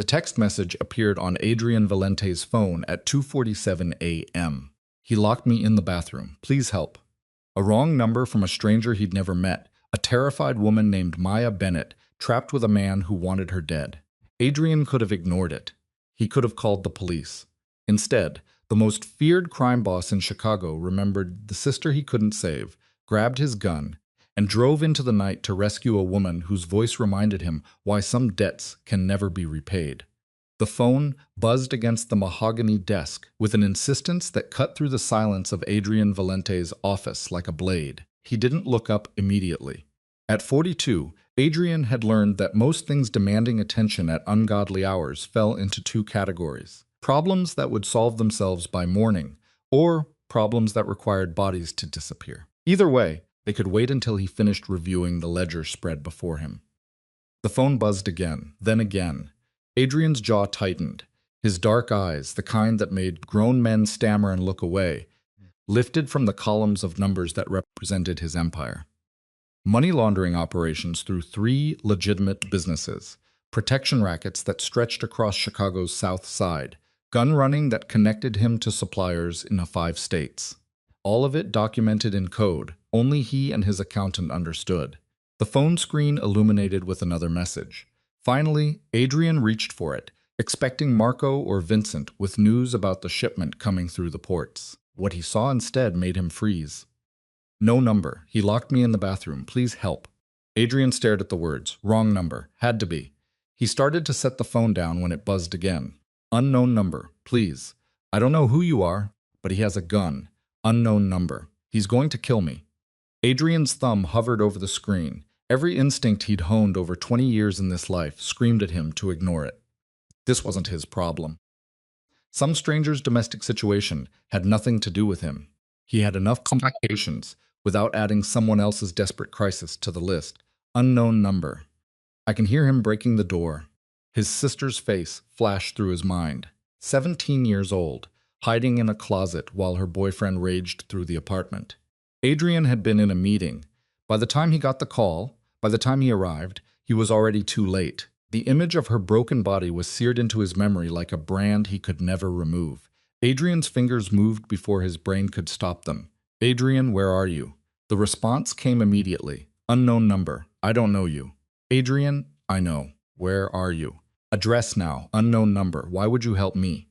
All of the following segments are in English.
The text message appeared on Adrian Valente's phone at 2:47 a.m. He locked me in the bathroom. Please help. A wrong number from a stranger he'd never met. A terrified woman named Maya Bennett, trapped with a man who wanted her dead. Adrian could have ignored it. He could have called the police. Instead, the most feared crime boss in Chicago remembered the sister he couldn't save, grabbed his gun, and drove into the night to rescue a woman whose voice reminded him why some debts can never be repaid. The phone buzzed against the mahogany desk with an insistence that cut through the silence of Adrian Valente's office like a blade. He didn't look up immediately. At 42, Adrian had learned that most things demanding attention at ungodly hours fell into two categories: problems that would solve themselves by morning, or problems that required bodies to disappear. Either way, they could wait until he finished reviewing the ledger spread before him. The phone buzzed again, then again. Adrian's jaw tightened. His dark eyes, the kind that made grown men stammer and look away, lifted from the columns of numbers that represented his empire. Money laundering operations through 3 legitimate businesses, protection rackets that stretched across Chicago's South Side, gun running that connected him to suppliers in 5 states. All of it documented in code, only he and his accountant understood. The phone screen illuminated with another message. Finally, Adrian reached for it, expecting Marco or Vincent with news about the shipment coming through the ports. What he saw instead made him freeze. No number. He locked me in the bathroom. Please help. Adrian stared at the words. Wrong number. Had to be. He started to set the phone down when it buzzed again. Unknown number. Please. I don't know who you are, but he has a gun. Unknown number. He's going to kill me. Adrian's thumb hovered over the screen. Every instinct he'd honed over 20 years in this life screamed at him to ignore it. This wasn't his problem. Some stranger's domestic situation had nothing to do with him. He had enough complications without adding someone else's desperate crisis to the list. Unknown number. I can hear him breaking the door. His sister's face flashed through his mind. 17 years old, hiding in a closet while her boyfriend raged through the apartment. Adrian had been in a meeting. By the time he got the call, by the time he arrived, he was already too late. The image of her broken body was seared into his memory like a brand he could never remove. Adrian's fingers moved before his brain could stop them. Adrian, where are you? The response came immediately. Unknown number. I don't know you. Adrian, I know. Where are you? Address now. Unknown number. Why would you help me?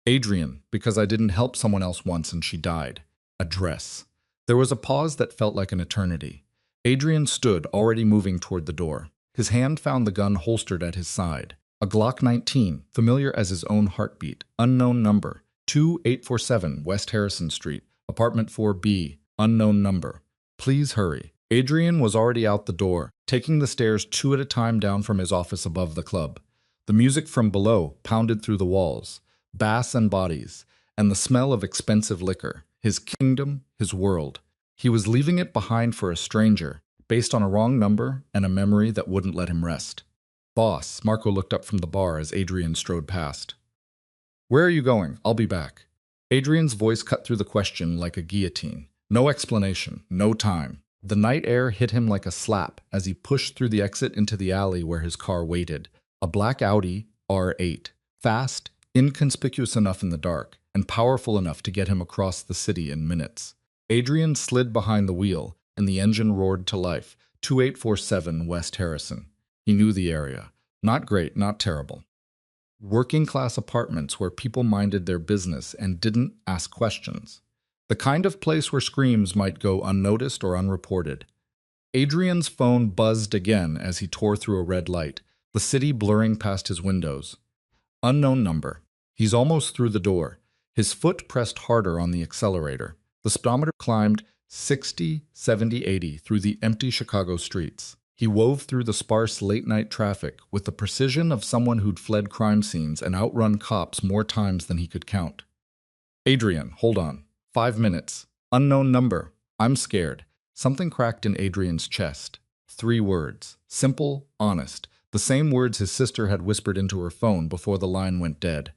Adrian, because I didn't help someone else once and she died. Address. There was a pause that felt like an eternity. Adrian stood, already moving toward the door. His hand found the gun holstered at his side. A Glock 19, familiar as his own heartbeat. Unknown number. 2847 West Harrison Street, apartment 4B. Unknown number. Please hurry. Adrian was already out the door, taking the stairs 2 at a time down from his office above the club. The music from below pounded through the walls, bass and bodies, and the smell of expensive liquor. His kingdom, his world. He was leaving it behind for a stranger, based on a wrong number and a memory that wouldn't let him rest. Boss, Marco looked up from the bar as Adrian strode past. Where are you going? I'll be back. Adrian's voice cut through the question like a guillotine. No explanation, no time. The night air hit him like a slap as he pushed through the exit into the alley where his car waited. A black Audi R8. Fast, inconspicuous enough in the dark, and powerful enough to get him across the city in minutes. Adrian slid behind the wheel, and the engine roared to life. 2847 West Harrison. He knew the area. Not great, not terrible. Working-class apartments where people minded their business and didn't ask questions. The kind of place where screams might go unnoticed or unreported. Adrian's phone buzzed again as he tore through a red light, the city blurring past his windows. Unknown number. He's almost through the door. His foot pressed harder on the accelerator. The speedometer climbed 60, 70, 80 through the empty Chicago streets. He wove through the sparse late-night traffic with the precision of someone who'd fled crime scenes and outrun cops more times than he could count. Adrian, hold on. 5 minutes. Unknown number. I'm scared. Something cracked in Adrian's chest. 3 words. Simple, honest. The same words his sister had whispered into her phone before the line went dead.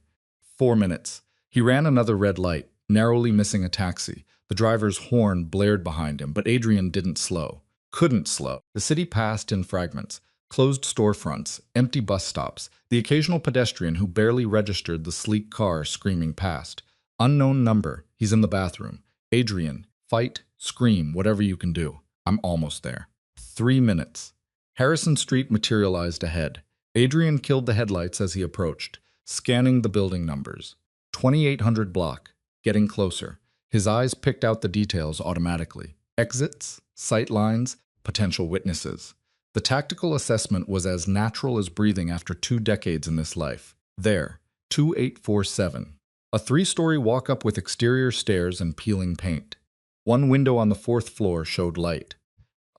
4 minutes. He ran another red light, narrowly missing a taxi. The driver's horn blared behind him, but Adrian didn't slow. Couldn't slow. The city passed in fragments. Closed storefronts, empty bus stops, the occasional pedestrian who barely registered the sleek car screaming past. Unknown number, he's in the bathroom. Adrian, fight, scream, whatever you can do. I'm almost there. 3 minutes. Harrison Street materialized ahead. Adrian killed the headlights as he approached, scanning the building numbers. 2800 block, getting closer. His eyes picked out the details automatically. Exits, sight lines, potential witnesses. The tactical assessment was as natural as breathing after 2 decades in this life. There, 2847. A 3-story walk-up with exterior stairs and peeling paint. One window on the 4th floor showed light.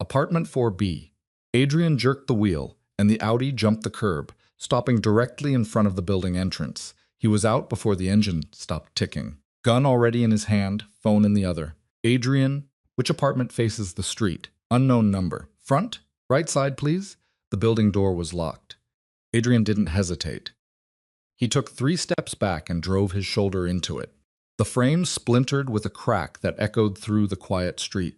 Apartment 4B. Adrian jerked the wheel, and the Audi jumped the curb, stopping directly in front of the building entrance. He was out before the engine stopped ticking. Gun already in his hand, phone in the other. Adrian, which apartment faces the street? Unknown number. Front? Right side, please? The building door was locked. Adrian didn't hesitate. He took 3 steps back and drove his shoulder into it. The frame splintered with a crack that echoed through the quiet street.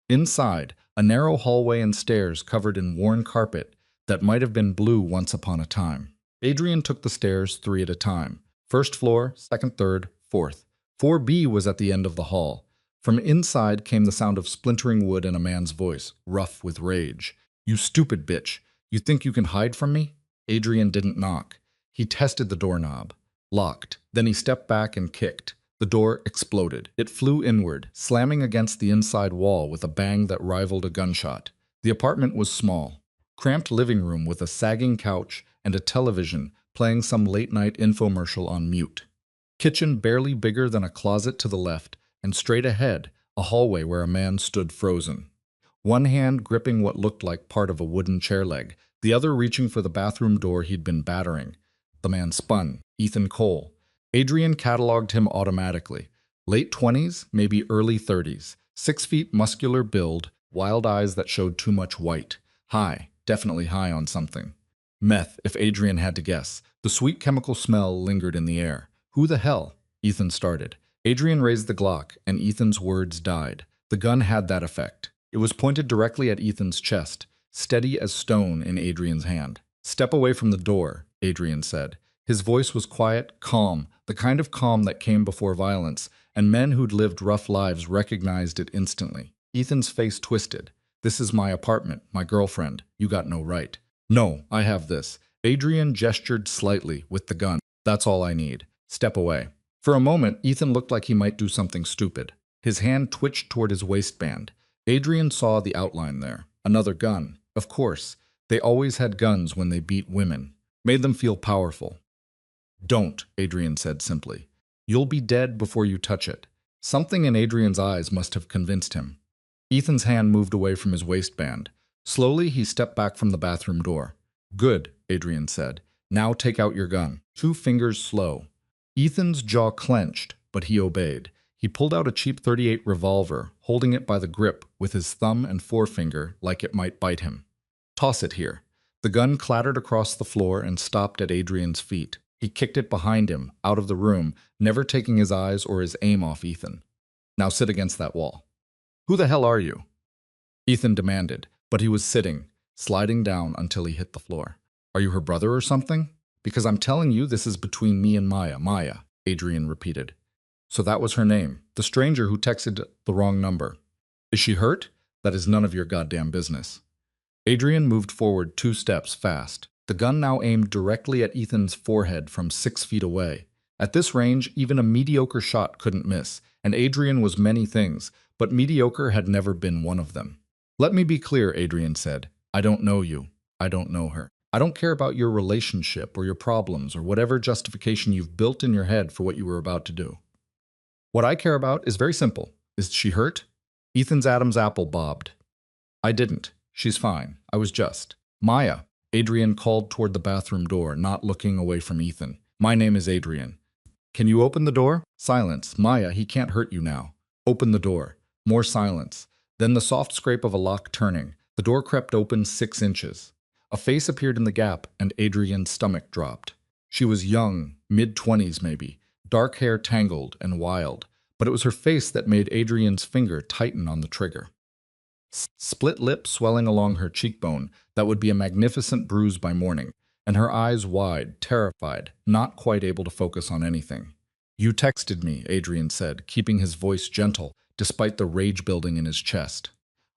Inside, a narrow hallway and stairs covered in worn carpet that might have been blue once upon a time. Adrian took the stairs 3 at a time. 1st floor, 2nd, 3rd, 4th. 4B was at the end of the hall. From inside came the sound of splintering wood and a man's voice, rough with rage. "You stupid bitch. You think you can hide from me?" Adrian didn't knock. He tested the doorknob. Locked. Then he stepped back and kicked. The door exploded. It flew inward, slamming against the inside wall with a bang that rivaled a gunshot. The apartment was small. Cramped living room with a sagging couch and a television playing some late-night infomercial on mute. Kitchen barely bigger than a closet to the left, and straight ahead, a hallway where a man stood frozen. One hand gripping what looked like part of a wooden chair leg, the other reaching for the bathroom door he'd been battering. The man spun. Ethan Cole. Adrian cataloged him automatically. Late 20s, maybe early 30s. 6 feet muscular build, wild eyes that showed too much white. High, definitely high on something. Meth, if Adrian had to guess. The sweet chemical smell lingered in the air. "Who the hell?" Ethan started. Adrian raised the Glock, and Ethan's words died. The gun had that effect. It was pointed directly at Ethan's chest, steady as stone in Adrian's hand. "Step away from the door," Adrian said. His voice was quiet, calm, the kind of calm that came before violence, and men who'd lived rough lives recognized it instantly. Ethan's face twisted. "This is my apartment, my girlfriend. You got no right." "No, I have this." Adrian gestured slightly with the gun. "That's all I need. Step away." For a moment, Ethan looked like he might do something stupid. His hand twitched toward his waistband. Adrian saw the outline there. Another gun. Of course. They always had guns when they beat women. Made them feel powerful. "Don't," Adrian said simply. "You'll be dead before you touch it." Something in Adrian's eyes must have convinced him. Ethan's hand moved away from his waistband. Slowly, he stepped back from the bathroom door. "Good," Adrian said. "Now take out your gun." 2 fingers slow. Ethan's jaw clenched, but he obeyed. He pulled out a cheap .38 revolver, holding it by the grip with his thumb and forefinger like it might bite him. "Toss it here." The gun clattered across the floor and stopped at Adrian's feet. He kicked it behind him, out of the room, never taking his eyes or his aim off Ethan. "Now sit against that wall." "Who the hell are you?" Ethan demanded, but he was sitting, sliding down until he hit the floor. "Are you her brother or something?" "Because I'm telling you this is between me and Maya." "Maya," Adrian repeated. So that was her name, the stranger who texted the wrong number. "Is she hurt?" "That is none of your goddamn business." Adrian moved forward 2 steps fast. The gun now aimed directly at Ethan's forehead from 6 feet away. At this range, even a mediocre shot couldn't miss, and Adrian was many things, but mediocre had never been one of them. "Let me be clear," Adrian said. "I don't know you. I don't know her. I don't care about your relationship or your problems or whatever justification you've built in your head for what you were about to do. What I care about is very simple. Is she hurt?" Ethan's Adam's apple bobbed. "I didn't. She's fine. I was just." "Maya." Adrian called toward the bathroom door, not looking away from Ethan. "My name is Adrian." "Can you open the door?" Silence. "Maya, he can't hurt you now." "Open the door." More silence. Then the soft scrape of a lock turning. The door crept open 6 inches. A face appeared in the gap, and Adrian's stomach dropped. She was young, mid-20s maybe, dark hair tangled and wild, but it was her face that made Adrian's finger tighten on the trigger. Split lip swelling along her cheekbone, That would be a magnificent bruise by morning, and her eyes wide, terrified, not quite able to focus on anything. You texted me, Adrian said, keeping his voice gentle, despite the rage building in his chest.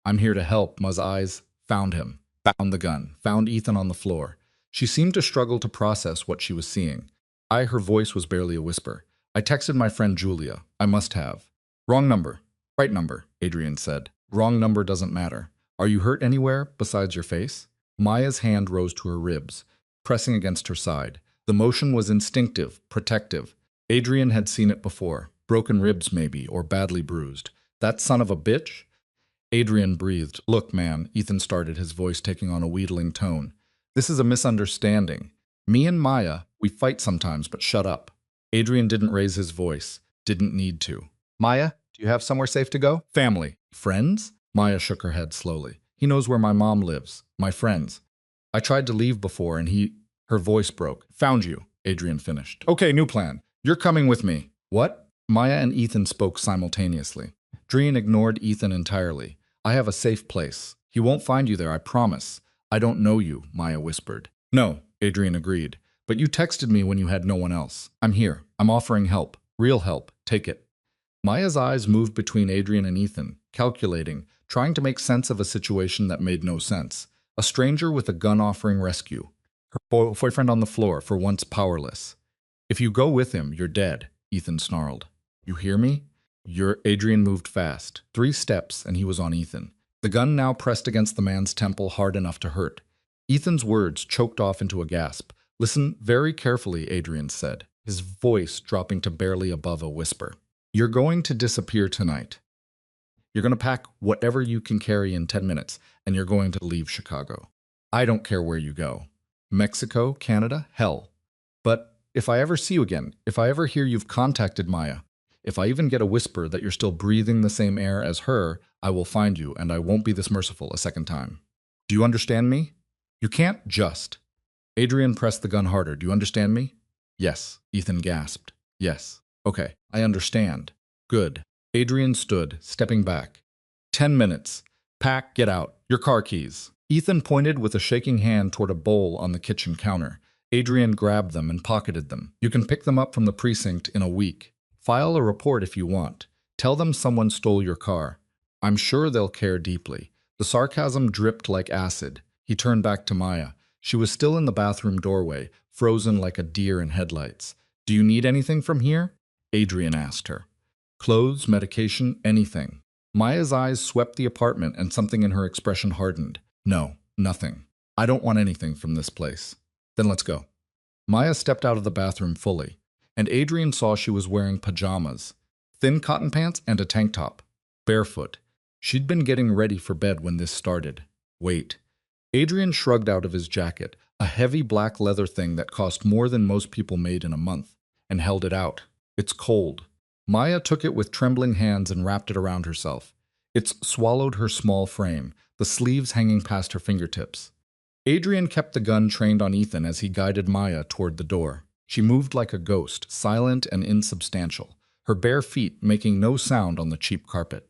I'm here to help, Ma's eyes. Found him. Found the gun. Found Ethan on the floor. She seemed to struggle to process what she was seeing. Her voice was barely a whisper. I texted my friend Julia. I must have. Wrong number. Right number, Adrian said. Wrong number doesn't matter. Are you hurt anywhere besides your face? Maya's hand rose to her ribs, pressing against her side. The motion was instinctive, protective. Adrian had seen it before. Broken ribs, maybe, or badly bruised. That son of a bitch? Adrian breathed. Look, man, Ethan started, his voice taking on a wheedling tone. This is a misunderstanding. Me and Maya, we fight sometimes, but shut up. Adrian didn't raise his voice. Didn't need to. Maya, do you have somewhere safe to go? Family. Friends? Maya shook her head slowly. He knows where my mom lives. My friends. I tried to leave before and Her voice broke. Found you, Adrian finished. Okay, new plan. You're coming with me. What? Maya and Ethan spoke simultaneously. Adrian ignored Ethan entirely. I have a safe place. He won't find you there, I promise. I don't know you, Maya whispered. No, Adrian agreed. But you texted me when you had no one else. I'm here. I'm offering help. Real help. Take it. Maya's eyes moved between Adrian and Ethan, calculating, trying to make sense of a situation that made no sense. A stranger with a gun offering rescue. Her boyfriend on the floor, for once powerless. If you go with him, you're dead, Ethan snarled. You hear me? Adrian moved fast. 3 steps, and he was on Ethan. The gun now pressed against the man's temple hard enough to hurt. Ethan's words choked off into a gasp. Listen very carefully, Adrian said, his voice dropping to barely above a whisper. You're going to disappear tonight. You're going to pack whatever you can carry in 10 minutes, and you're going to leave Chicago. I don't care where you go. Mexico, Canada, hell. But if I ever see you again, if I ever hear you've contacted Maya, if I even get a whisper that you're still breathing the same air as her, I will find you, and I won't be this merciful a second time. Do you understand me? You can't just. Adrian pressed the gun harder. Do you understand me? Yes, Ethan gasped. Yes. Okay, I understand. Good. Adrian stood, stepping back. 10 minutes. Pack, get out. Your car keys. Ethan pointed with a shaking hand toward a bowl on the kitchen counter. Adrian grabbed them and pocketed them. You can pick them up from the precinct in a week. File a report if you want. Tell them someone stole your car. I'm sure they'll care deeply. The sarcasm dripped like acid. He turned back to Maya. She was still in the bathroom doorway, frozen like a deer in headlights. Do you need anything from here? Adrian asked her. Clothes, medication, anything. Maya's eyes swept the apartment and something in her expression hardened. No, nothing. I don't want anything from this place. Then let's go. Maya stepped out of the bathroom fully, and Adrian saw she was wearing pajamas, thin cotton pants and a tank top, barefoot. She'd been getting ready for bed when this started. Wait. Adrian shrugged out of his jacket, a heavy black leather thing that cost more than most people made in a month, and held it out. It's cold. Maya took it with trembling hands and wrapped it around herself. It swallowed her small frame, the sleeves hanging past her fingertips. Adrian kept the gun trained on Ethan as he guided Maya toward the door. She moved like a ghost, silent and insubstantial, her bare feet making no sound on the cheap carpet.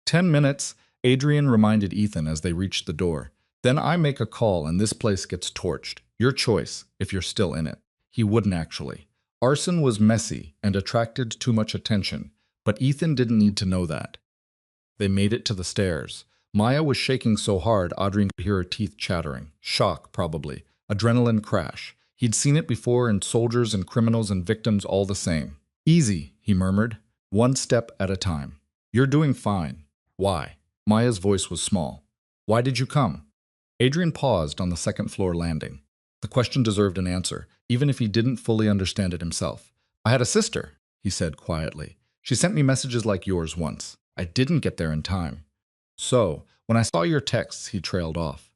10 minutes, Adrian reminded Ethan as they reached the door. Then I make a call and this place gets torched. Your choice, if you're still in it. He wouldn't actually. Arson was messy and attracted too much attention, but Ethan didn't need to know that. They made it to the stairs. Maya was shaking so hard Adrian could hear her teeth chattering. Shock, probably. Adrenaline crash. He'd seen it before in soldiers and criminals and victims all the same. Easy, he murmured. One step at a time. You're doing fine. Why? Maya's voice was small. Why did you come? Adrian paused on the second-floor landing. The question deserved an answer, even if he didn't fully understand it himself. I had a sister, he said quietly. She sent me messages like yours once. I didn't get there in time. So, when I saw your texts, he trailed off.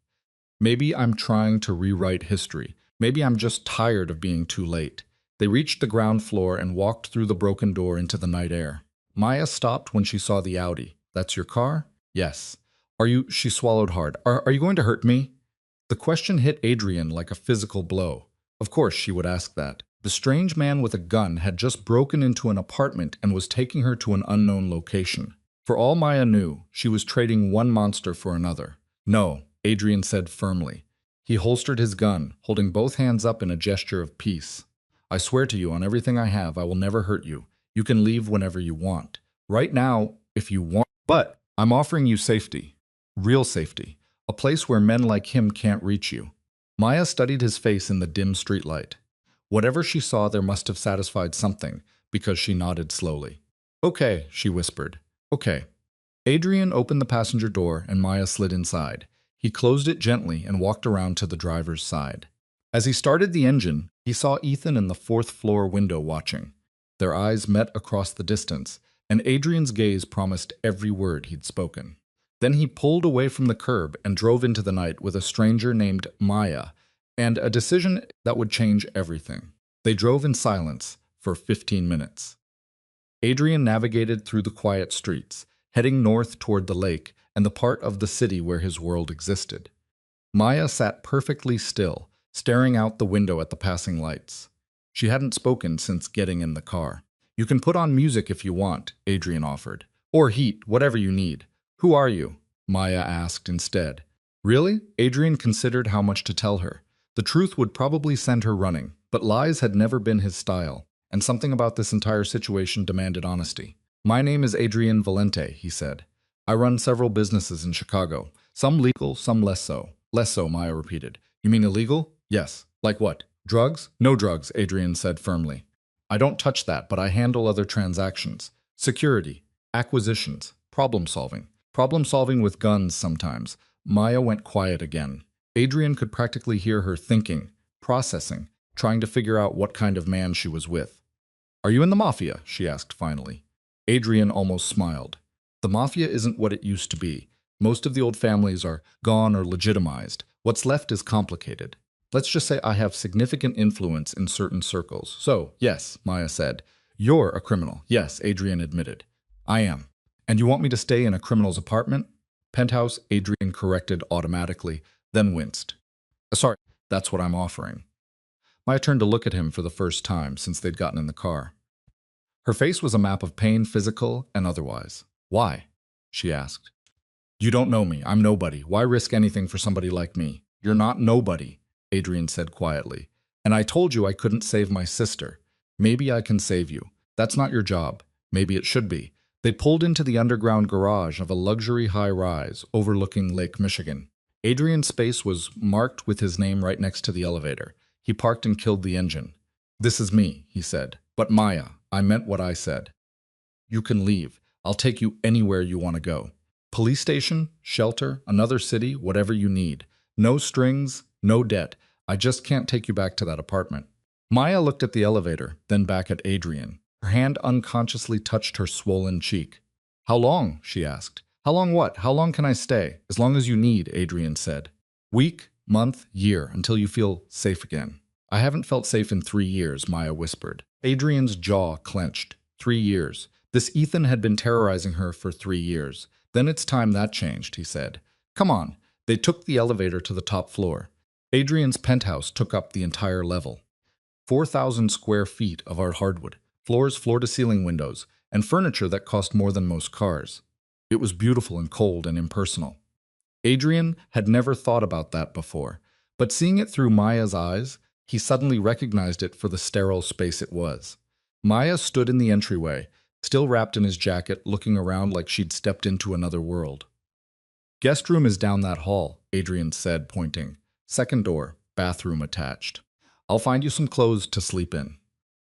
Maybe I'm trying to rewrite history. Maybe I'm just tired of being too late. They reached the ground floor and walked through the broken door into the night air. Maya stopped when she saw the Audi. That's your car? Yes. She swallowed hard. Are you going to hurt me? The question hit Adrian like a physical blow. Of course she would ask that. The strange man with a gun had just broken into an apartment and was taking her to an unknown location. For all Maya knew, she was trading one monster for another. No, Adrian said firmly. He holstered his gun, holding both hands up in a gesture of peace. I swear to you on everything I have, I will never hurt you. You can leave whenever you want. Right now, if you want. But I'm offering you safety. Real safety. A place where men like him can't reach you. Maya studied his face in the dim streetlight. Whatever she saw there must have satisfied something, because she nodded slowly. Okay, she whispered. Okay. Adrian opened the passenger door and Maya slid inside. He closed it gently and walked around to the driver's side. As he started the engine, he saw Ethan in the fourth-floor window watching. Their eyes met across the distance, and Adrian's gaze promised every word he'd spoken. Then he pulled away from the curb and drove into the night with a stranger named Maya, and a decision that would change everything. They drove in silence for 15 minutes. Adrian navigated through the quiet streets, heading north toward the lake and the part of the city where his world existed. Maya sat perfectly still, staring out the window at the passing lights. She hadn't spoken since getting in the car. You can put on music if you want, Adrian offered. Or heat, whatever you need. Who are you? Maya asked instead. Really? Adrian considered how much to tell her. The truth would probably send her running, but lies had never been his style, and something about this entire situation demanded honesty. My name is Adrian Valente, he said. I run several businesses in Chicago. Some legal, some less so. Less so, Maya repeated. You mean illegal? Yes. Like what? Drugs? No drugs, Adrian said firmly. I don't touch that, but I handle other transactions. Security, acquisitions, problem solving. Problem solving with guns sometimes. Maya went quiet again. Adrian could practically hear her thinking, processing, trying to figure out what kind of man she was with. Are you in the Mafia? She asked finally. Adrian almost smiled. The Mafia isn't what it used to be. Most of the old families are gone or legitimized. What's left is complicated. Let's just say I have significant influence in certain circles. So, yes, Maya said. You're a criminal. Yes, Adrian admitted. I am. And you want me to stay in a criminal's apartment? Penthouse, Adrian corrected automatically, then winced. Sorry, that's what I'm offering. Maya turned to look at him for the first time since they'd gotten in the car. Her face was a map of pain, physical and otherwise. Why? She asked. You don't know me. I'm nobody. Why risk anything for somebody like me? You're not nobody, Adrian said quietly. And I told you I couldn't save my sister. Maybe I can save you. That's not your job. Maybe it should be. They pulled into the underground garage of a luxury high-rise overlooking Lake Michigan. Adrian's space was marked with his name right next to the elevator. He parked and killed the engine. This is me, he said. But Maya, I meant what I said. You can leave. I'll take you anywhere you want to go. Police station, shelter, another city, whatever you need. No strings, no debt. I just can't take you back to that apartment. Maya looked at the elevator, then back at Adrian. Her hand unconsciously touched her swollen cheek. How long? She asked. How long what? How long can I stay? As long as you need, Adrian said. Week, month, year, until you feel safe again. I haven't felt safe in 3 years, Maya whispered. Adrian's jaw clenched. 3 years. This Ethan had been terrorizing her for 3 years. Then it's time that changed, he said. Come on. They took the elevator to the top floor. Adrian's penthouse took up the entire level. 4,000 square feet of art hardwood, floors floor-to-ceiling windows, and furniture that cost more than most cars. It was beautiful and cold and impersonal. Adrian had never thought about that before, but seeing it through Maya's eyes, he suddenly recognized it for the sterile space it was. Maya stood in the entryway, still wrapped in his jacket, looking around like she'd stepped into another world. Guest room is down that hall, Adrian said, pointing. Second door, bathroom attached. I'll find you some clothes to sleep in.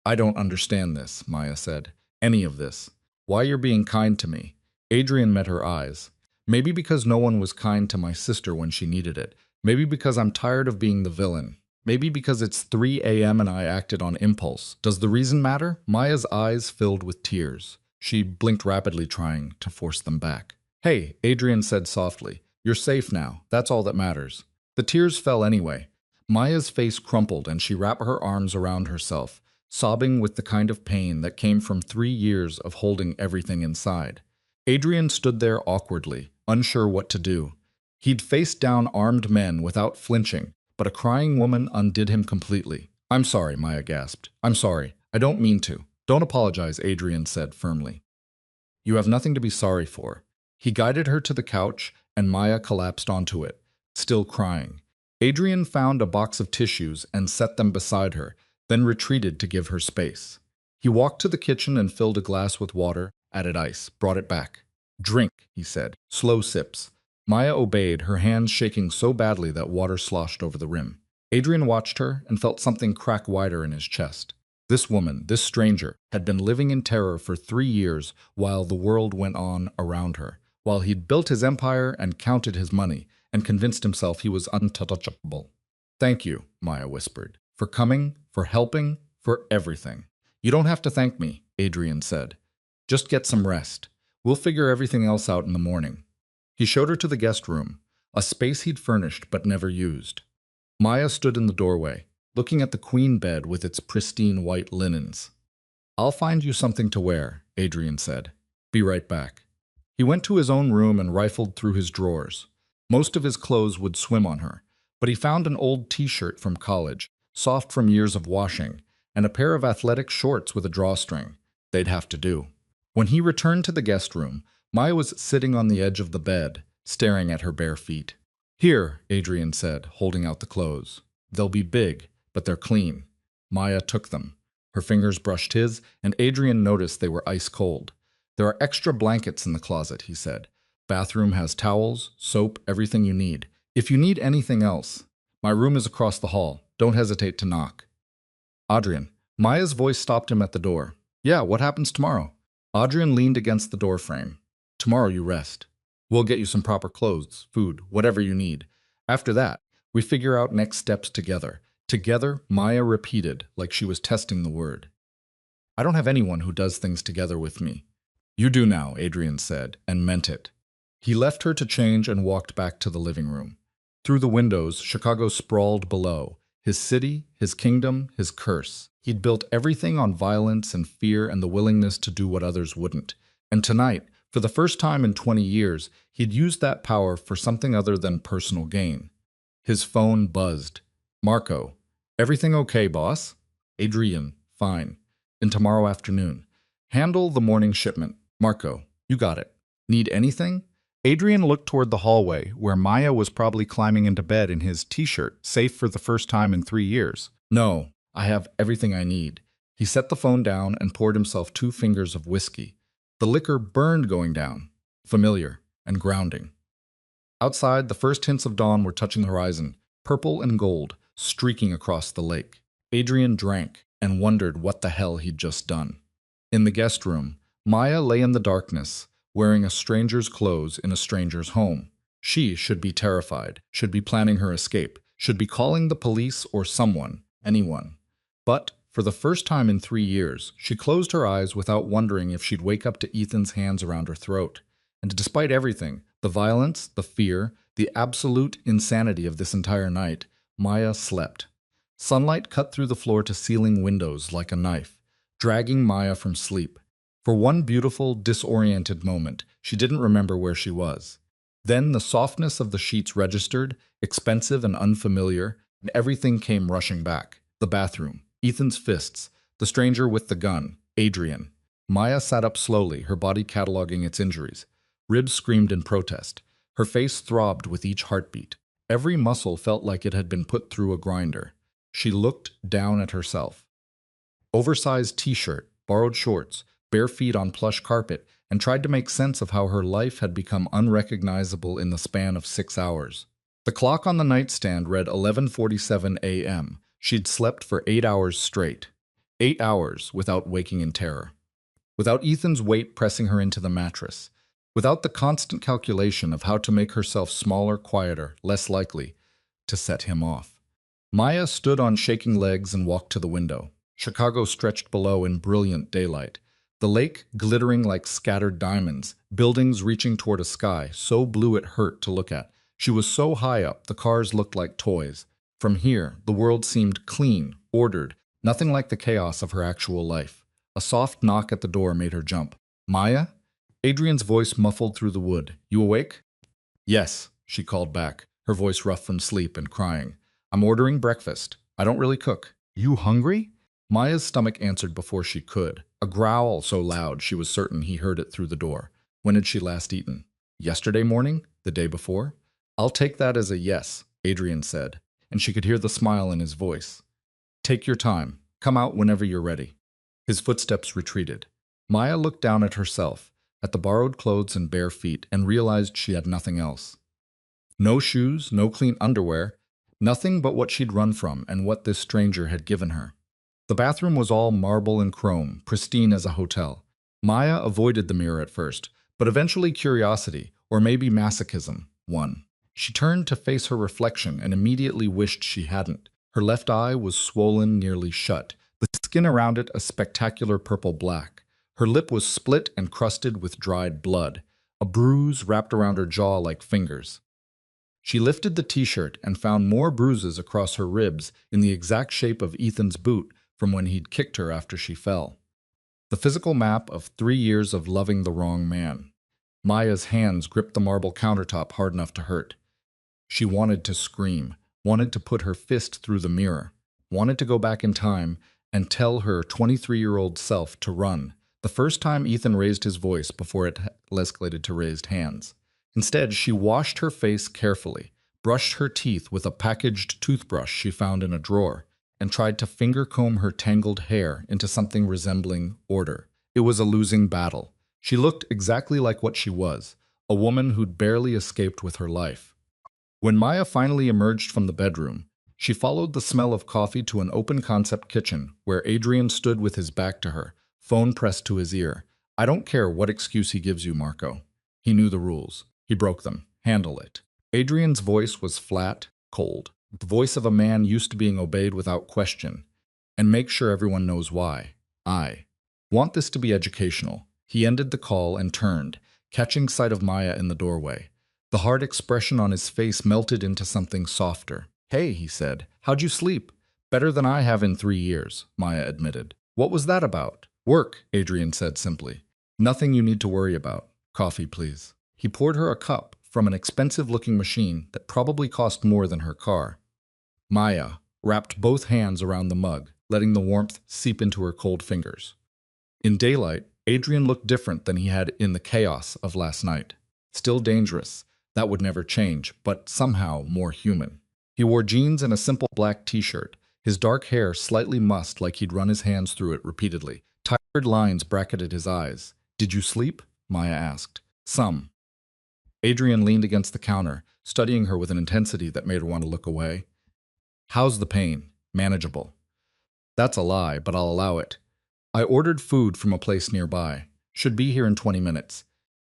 I don't understand this, Maya said. Any of this. Why you're being kind to me. Adrian met her eyes. Maybe because no one was kind to my sister when she needed it. Maybe because I'm tired of being the villain. Maybe because it's 3 a.m. and I acted on impulse. Does the reason matter? Maya's eyes filled with tears. She blinked rapidly, trying to force them back. Hey, Adrian said softly. You're safe now. That's all that matters. The tears fell anyway. Maya's face crumpled and she wrapped her arms around herself, sobbing with the kind of pain that came from 3 years of holding everything inside. Adrian stood there awkwardly, unsure what to do. He'd faced down armed men without flinching, but a crying woman undid him completely. I'm sorry, Maya gasped. I'm sorry. I don't mean to. Don't apologize, Adrian said firmly. You have nothing to be sorry for. He guided her to the couch, and Maya collapsed onto it, still crying. Adrian found a box of tissues and set them beside her, then retreated to give her space. He walked to the kitchen and filled a glass with water, added ice, brought it back. Drink, he said, slow sips. Maya obeyed, her hands shaking so badly that water sloshed over the rim. Adrian watched her and felt something crack wider in his chest. This woman, this stranger, had been living in terror for 3 years while the world went on around her, while he'd built his empire and counted his money and convinced himself he was untouchable. Thank you, Maya whispered, for coming, for helping, for everything. You don't have to thank me, Adrian said. Just get some rest. We'll figure everything else out in the morning. He showed her to the guest room, a space he'd furnished but never used. Maya stood in the doorway, looking at the queen bed with its pristine white linens. I'll find you something to wear, Adrian said. Be right back. He went to his own room and rifled through his drawers. Most of his clothes would swim on her, but he found an old t-shirt from college, soft from years of washing, and a pair of athletic shorts with a drawstring. They'd have to do. When he returned to the guest room, Maya was sitting on the edge of the bed, staring at her bare feet. Here, Adrian said, holding out the clothes. They'll be big, but they're clean. Maya took them. Her fingers brushed his, and Adrian noticed they were ice cold. There are extra blankets in the closet, he said. Bathroom has towels, soap, everything you need. If you need anything else, my room is across the hall. Don't hesitate to knock. Adrian. Maya's voice stopped him at the door. Yeah, what happens tomorrow? Adrian leaned against the doorframe. Tomorrow you rest. We'll get you some proper clothes, food, whatever you need. After that, we figure out next steps together. Together, Maya repeated, like she was testing the word. I don't have anyone who does things together with me. You do now, Adrian said, and meant it. He left her to change and walked back to the living room. Through the windows, Chicago sprawled below. His city, his kingdom, his curse. He'd built everything on violence and fear and the willingness to do what others wouldn't. And tonight, for the first time in 20 years, he'd used that power for something other than personal gain. His phone buzzed. Marco. Everything okay, boss? Adrian. Fine. And tomorrow afternoon. Handle the morning shipment. Marco. You got it. Need anything? Adrian looked toward the hallway, where Maya was probably climbing into bed in his t-shirt, safe for the first time in 3 years. No, I have everything I need. He set the phone down and poured himself 2 fingers of whiskey. The liquor burned going down, familiar and grounding. Outside, the first hints of dawn were touching the horizon, purple and gold, streaking across the lake. Adrian drank and wondered what the hell he'd just done. In the guest room, Maya lay in the darkness, wearing a stranger's clothes in a stranger's home. She should be terrified, should be planning her escape, should be calling the police or someone, anyone. But, for the first time in 3 years, she closed her eyes without wondering if she'd wake up to Ethan's hands around her throat. And despite everything, the violence, the fear, the absolute insanity of this entire night, Maya slept. Sunlight cut through the floor-to-ceiling windows like a knife, dragging Maya from sleep. For one beautiful, disoriented moment, she didn't remember where she was. Then the softness of the sheets registered, expensive and unfamiliar, and everything came rushing back. The bathroom, Ethan's fists, the stranger with the gun, Adrian. Maya sat up slowly, her body cataloging its injuries. Ribs screamed in protest. Her face throbbed with each heartbeat. Every muscle felt like it had been put through a grinder. She looked down at herself. Oversized t-shirt, borrowed shorts, bare feet on plush carpet, and tried to make sense of how her life had become unrecognizable in the span of 6 hours. The clock on the nightstand read 11:47 a.m. She'd slept for 8 hours straight. 8 hours without waking in terror. Without Ethan's weight pressing her into the mattress. Without the constant calculation of how to make herself smaller, quieter, less likely to set him off. Maya stood on shaking legs and walked to the window. Chicago stretched below in brilliant daylight. The lake glittering like scattered diamonds, buildings reaching toward a sky so blue it hurt to look at. She was so high up, the cars looked like toys. From here, the world seemed clean, ordered, nothing like the chaos of her actual life. A soft knock at the door made her jump. Maya? Adrian's voice muffled through the wood. You awake? Yes, she called back, her voice rough from sleep and crying. I'm ordering breakfast. I don't really cook. You hungry? Maya's stomach answered before she could. A growl so loud she was certain he heard it through the door. When had she last eaten? Yesterday morning? The day before? I'll take that as a yes, Adrian said. and she could hear the smile in his voice. Take your time. Come out whenever you're ready. His footsteps retreated. Maya looked down at herself, at the borrowed clothes and bare feet, and realized she had nothing else. No shoes, no clean underwear, nothing but what she'd run from and what this stranger had given her. The bathroom was all marble and chrome, pristine as a hotel. Maya avoided the mirror at first, but eventually curiosity, or maybe masochism, won. She turned to face her reflection and immediately wished she hadn't. Her left eye was swollen nearly shut, the skin around it a spectacular purple black. Her lip was split and crusted with dried blood, a bruise wrapped around her jaw like fingers. She lifted the t-shirt and found more bruises across her ribs in the exact shape of Ethan's boot from when he'd kicked her after she fell. The physical map of 3 years of loving the wrong man. Maya's hands gripped the marble countertop hard enough to hurt. She wanted to scream, wanted to put her fist through the mirror, wanted to go back in time and tell her 23-year-old self to run, the first time Ethan raised his voice before it escalated to raised hands. Instead, she washed her face carefully, brushed her teeth with a packaged toothbrush she found in a drawer, and tried to finger-comb her tangled hair into something resembling order. It was a losing battle. She looked exactly like what she was, a woman who'd barely escaped with her life. When Maya finally emerged from the bedroom, she followed the smell of coffee to an open-concept kitchen where Adrian stood with his back to her, phone pressed to his ear. I don't care what excuse he gives you, Marco. He knew the rules. He broke them. Handle it. Adrian's voice was flat, cold. The voice of a man used to being obeyed without question. And make sure everyone knows why. I want this to be educational. He ended the call and turned, catching sight of Maya in the doorway. The hard expression on his face melted into something softer. Hey, he said. How'd you sleep? Better than I have in 3 years, Maya admitted. What was that about? Work, Adrian said simply. Nothing you need to worry about. Coffee, please. He poured her a cup from an expensive-looking machine that probably cost more than her car. Maya wrapped both hands around the mug, letting the warmth seep into her cold fingers. In daylight, Adrian looked different than he had in the chaos of last night. Still dangerous, that would never change, but somehow more human. He wore jeans and a simple black t-shirt, his dark hair slightly mussed like he'd run his hands through it repeatedly. Tired lines bracketed his eyes. Did you sleep? Maya asked. Some. Adrian leaned against the counter, studying her with an intensity that made her want to look away. How's the pain? Manageable. That's a lie, but I'll allow it. I ordered food from a place nearby. Should be here in 20 minutes.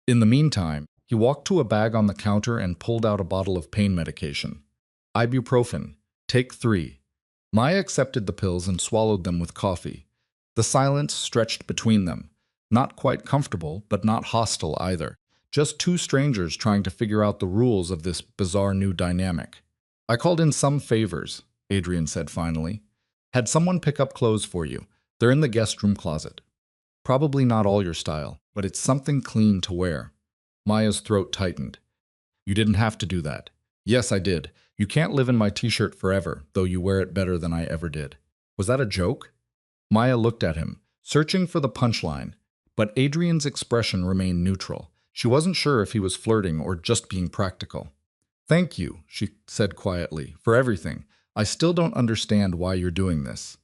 In the meantime, he walked to a bag on the counter and pulled out a bottle of pain medication. Ibuprofen. Take 3. Maya accepted the pills and swallowed them with coffee. The silence stretched between them. Not quite comfortable, but not hostile either. Just 2 strangers trying to figure out the rules of this bizarre new dynamic. I called in some favors, Adrian said finally. Had someone pick up clothes for you. They're in the guest room closet. Probably not all your style, but it's something clean to wear. Maya's throat tightened. You didn't have to do that. Yes, I did. You can't live in my t-shirt forever, though you wear it better than I ever did. Was that a joke? Maya looked at him, searching for the punchline, but Adrian's expression remained neutral. She wasn't sure if he was flirting or just being practical. Thank you, she said quietly, for everything. I still don't understand why you're doing this.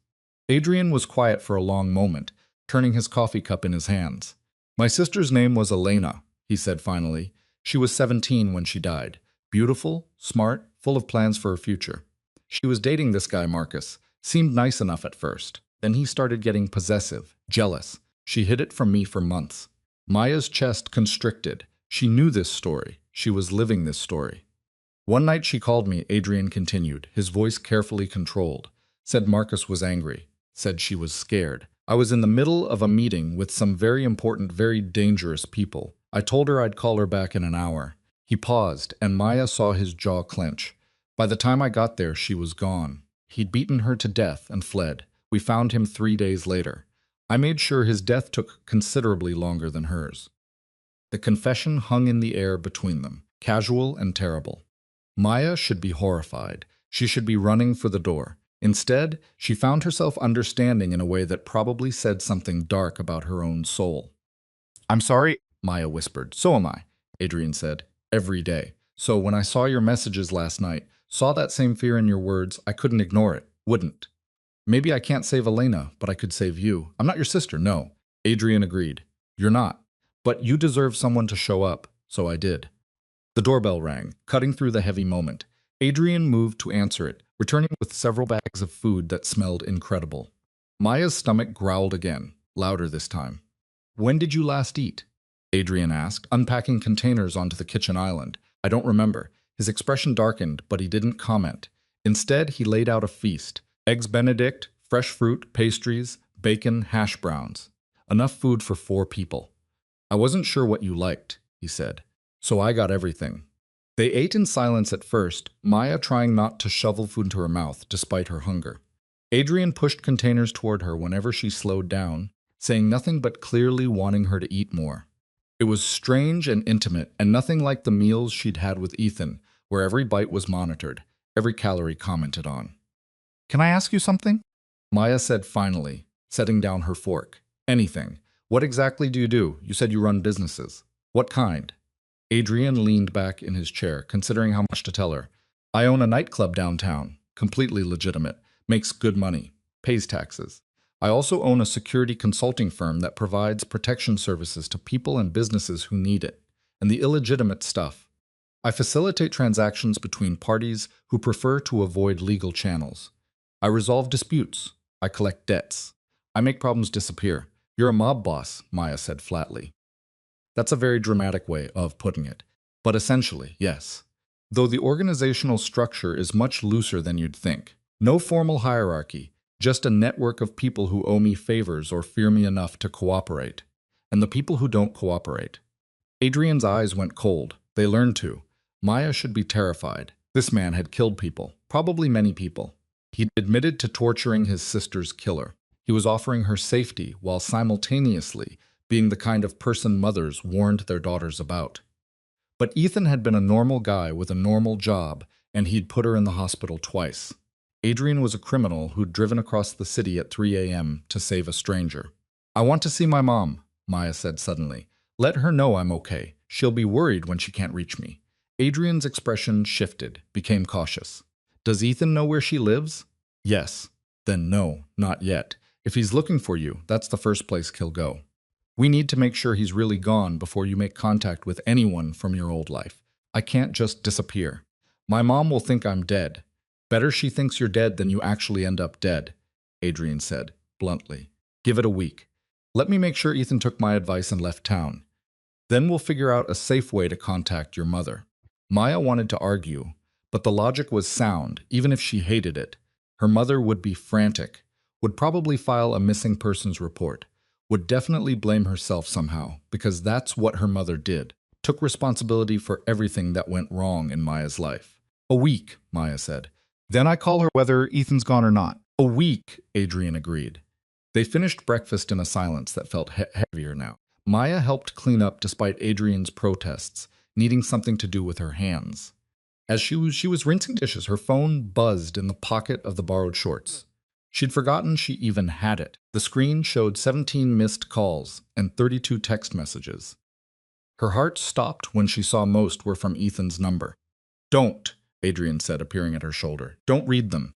Adrian was quiet for a long moment, turning his coffee cup in his hands. My sister's name was Elena, he said finally. She was 17 when she died. Beautiful, smart, full of plans for her future. She was dating this guy, Marcus. Seemed nice enough at first. Then he started getting possessive, jealous. She hid it from me for months. Maya's chest constricted. She knew this story. She was living this story. One night she called me, Adrian continued, his voice carefully controlled. Said Marcus was angry. Said she was scared. I was in the middle of a meeting with some very important, very dangerous people. I told her I'd call her back in an hour. He paused, and Maya saw his jaw clench. By the time I got there, she was gone. He'd beaten her to death and fled. We found him 3 days later. I made sure his death took considerably longer than hers. The confession hung in the air between them, casual and terrible. Maya should be horrified. She should be running for the door. Instead, she found herself understanding in a way that probably said something dark about her own soul. I'm sorry, Maya whispered. So am I, Adrian said. Every day. So when I saw your messages last night, Saw that same fear in your words. I couldn't ignore it. Wouldn't. Maybe I can't save Elena, but I could save you. I'm not your sister, no. Adrian agreed. You're not. But you deserve someone to show up, so I did. The doorbell rang, cutting through the heavy moment. Adrian moved to answer it, returning with several bags of food that smelled incredible. Maya's stomach growled again, louder this time. When did you last eat? Adrian asked, unpacking containers onto the kitchen island. I don't remember. His expression darkened, but he didn't comment. Instead, he laid out a feast. Eggs Benedict, fresh fruit, pastries, bacon, hash browns. Enough food for 4 people. I wasn't sure what you liked, he said, so I got everything. They ate in silence at first, Maya trying not to shovel food into her mouth despite her hunger. Adrian pushed containers toward her whenever she slowed down, saying nothing but clearly wanting her to eat more. It was strange and intimate, and nothing like the meals she'd had with Ethan, where every bite was monitored, every calorie commented on. Can I ask you something? Maya said finally, setting down her fork. Anything. What exactly do you do? You said you run businesses. What kind? Adrian leaned back in his chair, considering how much to tell her. I own a nightclub downtown. Completely legitimate. Makes good money. Pays taxes. I also own a security consulting firm that provides protection services to people and businesses who need it. And the illegitimate stuff. I facilitate transactions between parties who prefer to avoid legal channels. I resolve disputes. I collect debts. I make problems disappear. You're a mob boss, Maya said flatly. That's a very dramatic way of putting it. But essentially, yes. Though the organizational structure is much looser than you'd think. No formal hierarchy, just a network of people who owe me favors or fear me enough to cooperate. And the people who don't cooperate. Adrian's eyes went cold. They learned to. Maya should be terrified. This man had killed people, probably many people. He'd admitted to torturing his sister's killer. He was offering her safety while simultaneously being the kind of person mothers warned their daughters about. But Ethan had been a normal guy with a normal job, and he'd put her in the hospital twice. Adrian was a criminal who'd driven across the city at 3 a.m. to save a stranger. I want to see my mom, Maya said suddenly. Let her know I'm okay. She'll be worried when she can't reach me. Adrian's expression shifted, became cautious. Does Ethan know where she lives? Yes. Then no, not yet. If he's looking for you, that's the first place he'll go. We need to make sure he's really gone before you make contact with anyone from your old life. I can't just disappear. My mom will think I'm dead. Better she thinks you're dead than you actually end up dead, Adrian said, bluntly. Give it a week. Let me make sure Ethan took my advice and left town. Then we'll figure out a safe way to contact your mother. Maya wanted to argue, but the logic was sound, even if she hated it. Her mother would be frantic, would probably file a missing persons report, would definitely blame herself somehow, because that's what her mother did, took responsibility for everything that went wrong in Maya's life. A week, Maya said. Then I call her whether Ethan's gone or not. A week, Adrian agreed. They finished breakfast in a silence that felt heavier now. Maya helped clean up despite Adrian's protests, needing something to do with her hands. As she was rinsing dishes, her phone buzzed in the pocket of the borrowed shorts. She'd forgotten she even had it. The screen showed 17 missed calls and 32 text messages. Her heart stopped when she saw most were from Ethan's number. Don't, Adrian said, appearing at her shoulder. Don't read them.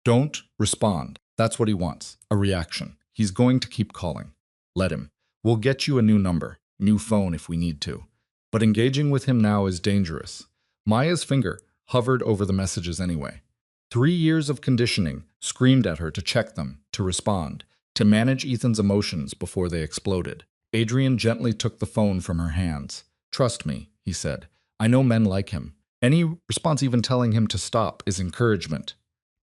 Don't respond. That's what he wants, a reaction. He's going to keep calling. Let him. We'll get you a new number, new phone if we need to. But engaging with him now is dangerous. Maya's finger hovered over the messages anyway. 3 years of conditioning screamed at her to check them, to respond, to manage Ethan's emotions before they exploded. Adrian gently took the phone from her hands. Trust me, he said. I know men like him. Any response even telling him to stop is encouragement.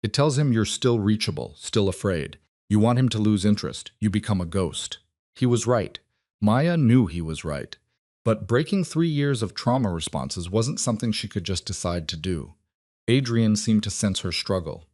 It tells him you're still reachable, still afraid. You want him to lose interest. You become a ghost. He was right. Maya knew he was right. But breaking 3 years of trauma responses wasn't something she could just decide to do. Adrian seemed to sense her struggle.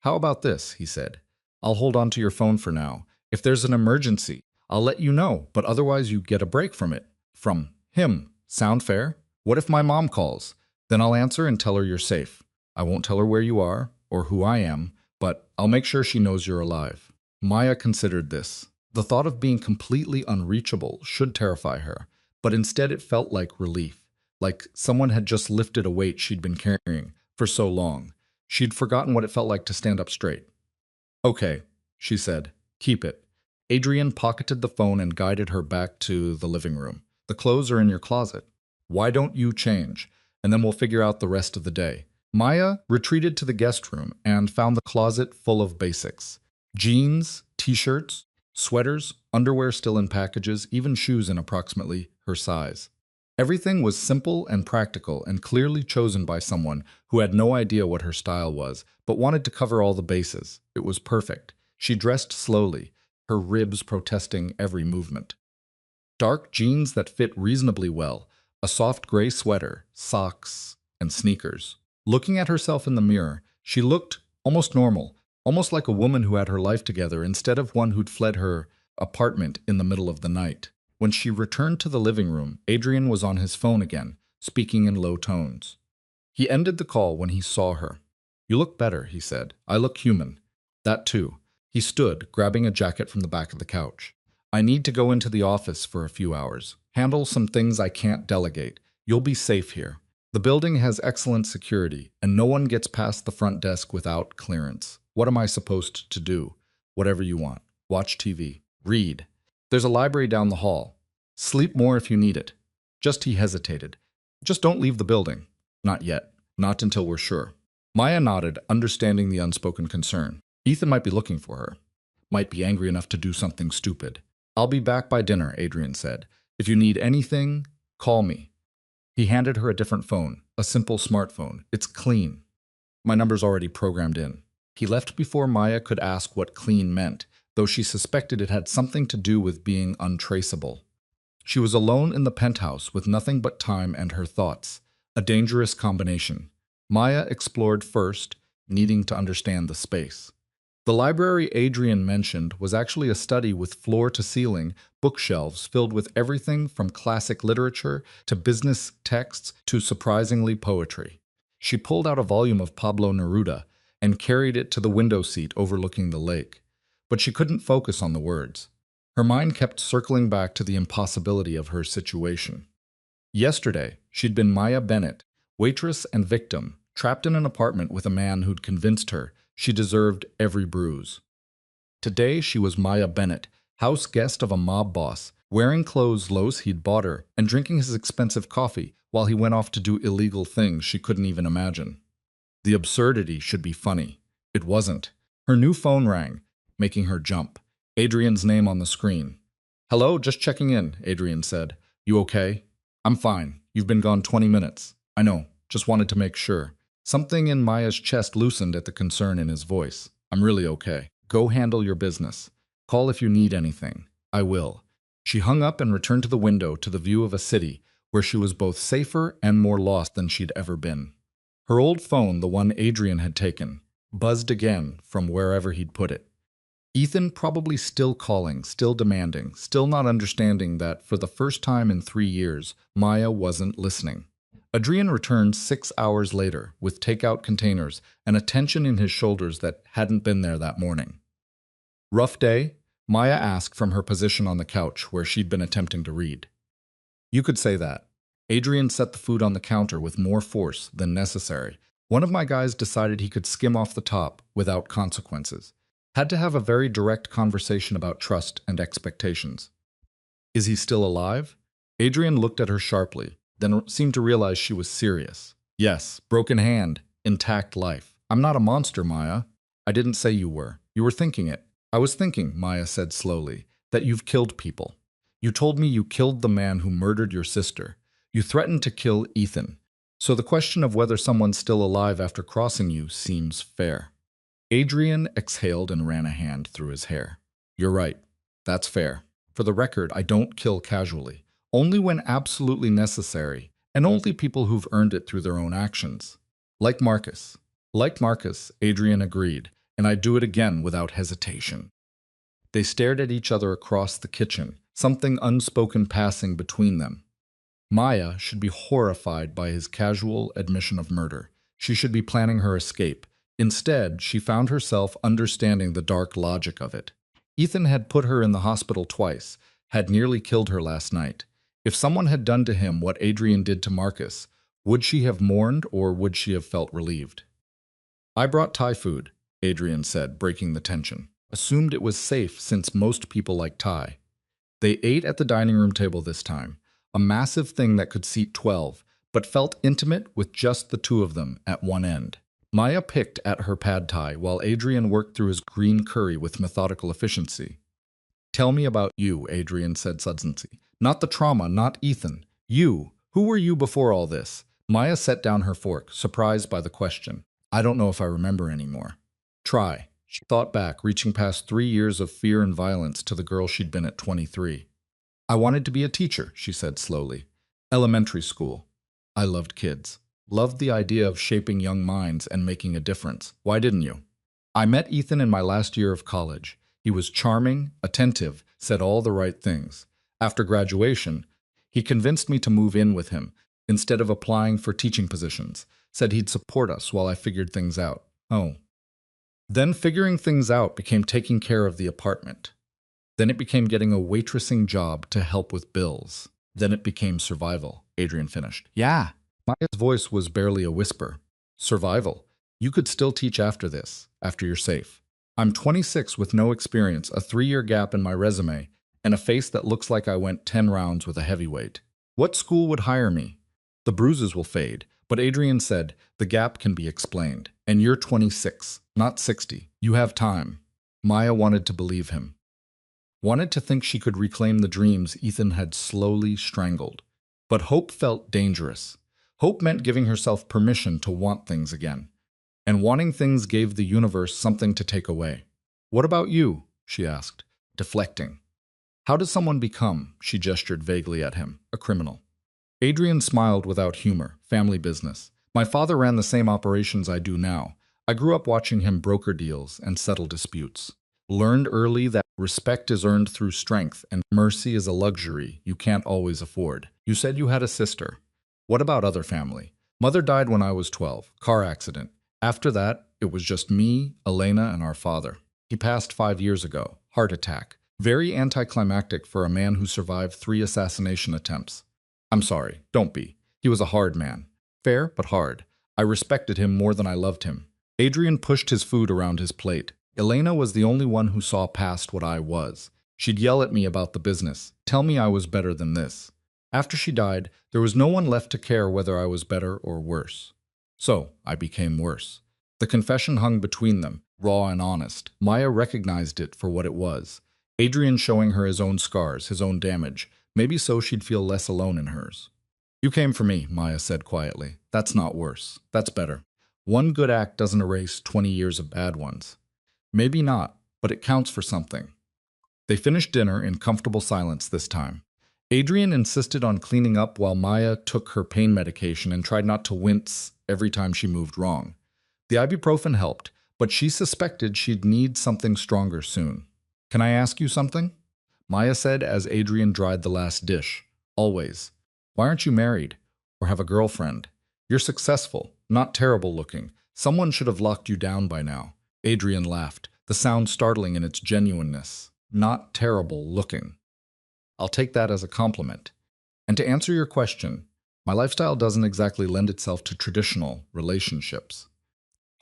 How about this, he said. I'll hold on to your phone for now. If there's an emergency, I'll let you know, but otherwise you get a break from it. From him. Sound fair? What if my mom calls? Then I'll answer and tell her you're safe. I won't tell her where you are or who I am, but I'll make sure she knows you're alive. Maya considered this. The thought of being completely unreachable should terrify her, but instead it felt like relief, like someone had just lifted a weight she'd been carrying, For so long, she'd forgotten what it felt like to stand up straight. Okay, she said. Keep it. Adrian pocketed the phone and guided her back to the living room. The clothes are in your closet. Why don't you change? And then we'll figure out the rest of the day. Maya retreated to the guest room and found the closet full of basics. Jeans, t-shirts, sweaters, underwear still in packages, even shoes in approximately her size. Everything was simple and practical and clearly chosen by someone who had no idea what her style was, but wanted to cover all the bases. It was perfect. She dressed slowly, her ribs protesting every movement. Dark jeans that fit reasonably well, a soft gray sweater, socks, and sneakers. Looking at herself in the mirror, she looked almost normal, almost like a woman who had her life together instead of one who'd fled her apartment in the middle of the night. When she returned to the living room, Adrian was on his phone again, speaking in low tones. He ended the call when he saw her. You look better, he said. I look human. That too. He stood, grabbing a jacket from the back of the couch. I need to go into the office for a few hours. Handle some things I can't delegate. You'll be safe here. The building has excellent security, and no one gets past the front desk without clearance. What am I supposed to do? Whatever you want. Watch TV. Read. There's a library down the hall. Sleep more if you need it. He hesitated. Just don't leave the building. Not yet. Not until we're sure. Maya nodded, understanding the unspoken concern. Ethan might be looking for her. Might be angry enough to do something stupid. I'll be back by dinner, Adrian said. If you need anything, call me. He handed her a different phone, a simple smartphone. It's clean. My number's already programmed in. He left before Maya could ask what clean meant, though she suspected it had something to do with being untraceable. She was alone in the penthouse with nothing but time and her thoughts, a dangerous combination. Maya explored first, needing to understand the space. The library Adrian mentioned was actually a study with floor-to-ceiling bookshelves filled with everything from classic literature to business texts to surprisingly poetry. She pulled out a volume of Pablo Neruda and carried it to the window seat overlooking the lake. But she couldn't focus on the words. Her mind kept circling back to the impossibility of her situation. Yesterday, she'd been Maya Bennett, waitress and victim, trapped in an apartment with a man who'd convinced her she deserved every bruise. Today, she was Maya Bennett, house guest of a mob boss, wearing clothes Lowe's he'd bought her, and drinking his expensive coffee while he went off to do illegal things she couldn't even imagine. The absurdity should be funny. It wasn't. Her new phone rang, making her jump. Adrian's name on the screen. Hello, just checking in, Adrian said. You okay? I'm fine. You've been gone 20 minutes. I know. Just wanted to make sure. Something in Maya's chest loosened at the concern in his voice. I'm really okay. Go handle your business. Call if you need anything. I will. She hung up and returned to the window to the view of a city where she was both safer and more lost than she'd ever been. Her old phone, the one Adrian had taken, buzzed again from wherever he'd put it. Ethan probably still calling, still demanding, still not understanding that for the first time in 3 years, Maya wasn't listening. Adrian returned 6 hours later with takeout containers and a tension in his shoulders that hadn't been there that morning. Rough day? Maya asked from her position on the couch where she'd been attempting to read. You could say that. Adrian set the food on the counter with more force than necessary. One of my guys decided he could skim off the top without consequences. Had to have a very direct conversation about trust and expectations. Is he still alive? Adrian looked at her sharply, then seemed to realize she was serious. Yes, broken hand, intact life. I'm not a monster, Maya. I didn't say you were. You were thinking it. I was thinking, Maya said slowly, that you've killed people. You told me you killed the man who murdered your sister. You threatened to kill Ethan. So the question of whether someone's still alive after crossing you seems fair. Adrian exhaled and ran a hand through his hair. You're right. That's fair. For the record, I don't kill casually. Only when absolutely necessary, and only people who've earned it through their own actions. Like Marcus. Like Marcus, Adrian agreed, and I'd do it again without hesitation. They stared at each other across the kitchen, something unspoken passing between them. Maya should be horrified by his casual admission of murder. She should be planning her escape. Instead, she found herself understanding the dark logic of it. Ethan had put her in the hospital twice, had nearly killed her last night. If someone had done to him what Adrian did to Marcus, Would she have mourned, or would she have felt relieved? I brought Thai food, Adrian said, breaking the tension. Assumed it was safe since most people like Thai. They ate at the dining room table this time, a massive thing that could seat 12, but felt intimate with just the two of them at one end. Maya picked at her pad thai while Adrian worked through his green curry with methodical efficiency. Tell me about you, Adrian said suddenly. Not the trauma, not Ethan. You. Who were you before all this? Maya set down her fork, surprised by the question. I don't know if I remember anymore. Try. She thought back, reaching past 3 years of fear and violence to the girl she'd been at 23. I wanted to be a teacher, she said slowly. Elementary school. I loved kids. Loved the idea of shaping young minds and making a difference. Why didn't you? I met Ethan in my last year of college. He was charming, attentive, said all the right things. After graduation, he convinced me to move in with him instead of applying for teaching positions. Said he'd support us while I figured things out. Oh. Then figuring things out became taking care of the apartment. Then it became getting a waitressing job to help with bills. Then it became survival, Adrian finished. Yeah. Maya's voice was barely a whisper. Survival. You could still teach after this, after you're safe. I'm 26 with no experience, a 3-year gap in my resume, and a face that looks like I went 10 rounds with a heavyweight. What school would hire me? The bruises will fade, but Adrian said, the gap can be explained. And you're 26, not 60. You have time. Maya wanted to believe him. Wanted to think she could reclaim the dreams Ethan had slowly strangled. But hope felt dangerous. Hope meant giving herself permission to want things again. And wanting things gave the universe something to take away. What about you? She asked, deflecting. How does someone become, she gestured vaguely at him, a criminal? Adrian smiled without humor, family business. My father ran the same operations I do now. I grew up watching him broker deals and settle disputes. Learned early that respect is earned through strength and mercy is a luxury you can't always afford. You said you had a sister. What about other family? Mother died when I was 12, car accident. After that, it was just me, Elena, and our father. He passed 5 years ago, heart attack. Very anticlimactic for a man who survived 3 assassination attempts. I'm sorry, don't be. He was a hard man. Fair, but hard. I respected him more than I loved him. Adrian pushed his food around his plate. Elena was the only one who saw past what I was. She'd yell at me about the business, tell me I was better than this. After she died, there was no one left to care whether I was better or worse. So, I became worse. The confession hung between them, raw and honest. Maya recognized it for what it was. Adrian showing her his own scars, his own damage. Maybe so she'd feel less alone in hers. You came for me, Maya said quietly. That's not worse. That's better. One good act doesn't erase 20 years of bad ones. Maybe not, but it counts for something. They finished dinner in comfortable silence this time. Adrian insisted on cleaning up while Maya took her pain medication and tried not to wince every time she moved wrong. The ibuprofen helped, but she suspected she'd need something stronger soon. Can I ask you something? Maya said as Adrian dried the last dish. Always. Why aren't you married? Or have a girlfriend? You're successful, not terrible looking. Someone should have locked you down by now. Adrian laughed, the sound startling in its genuineness. Not terrible looking. I'll take that as a compliment. And to answer your question, my lifestyle doesn't exactly lend itself to traditional relationships.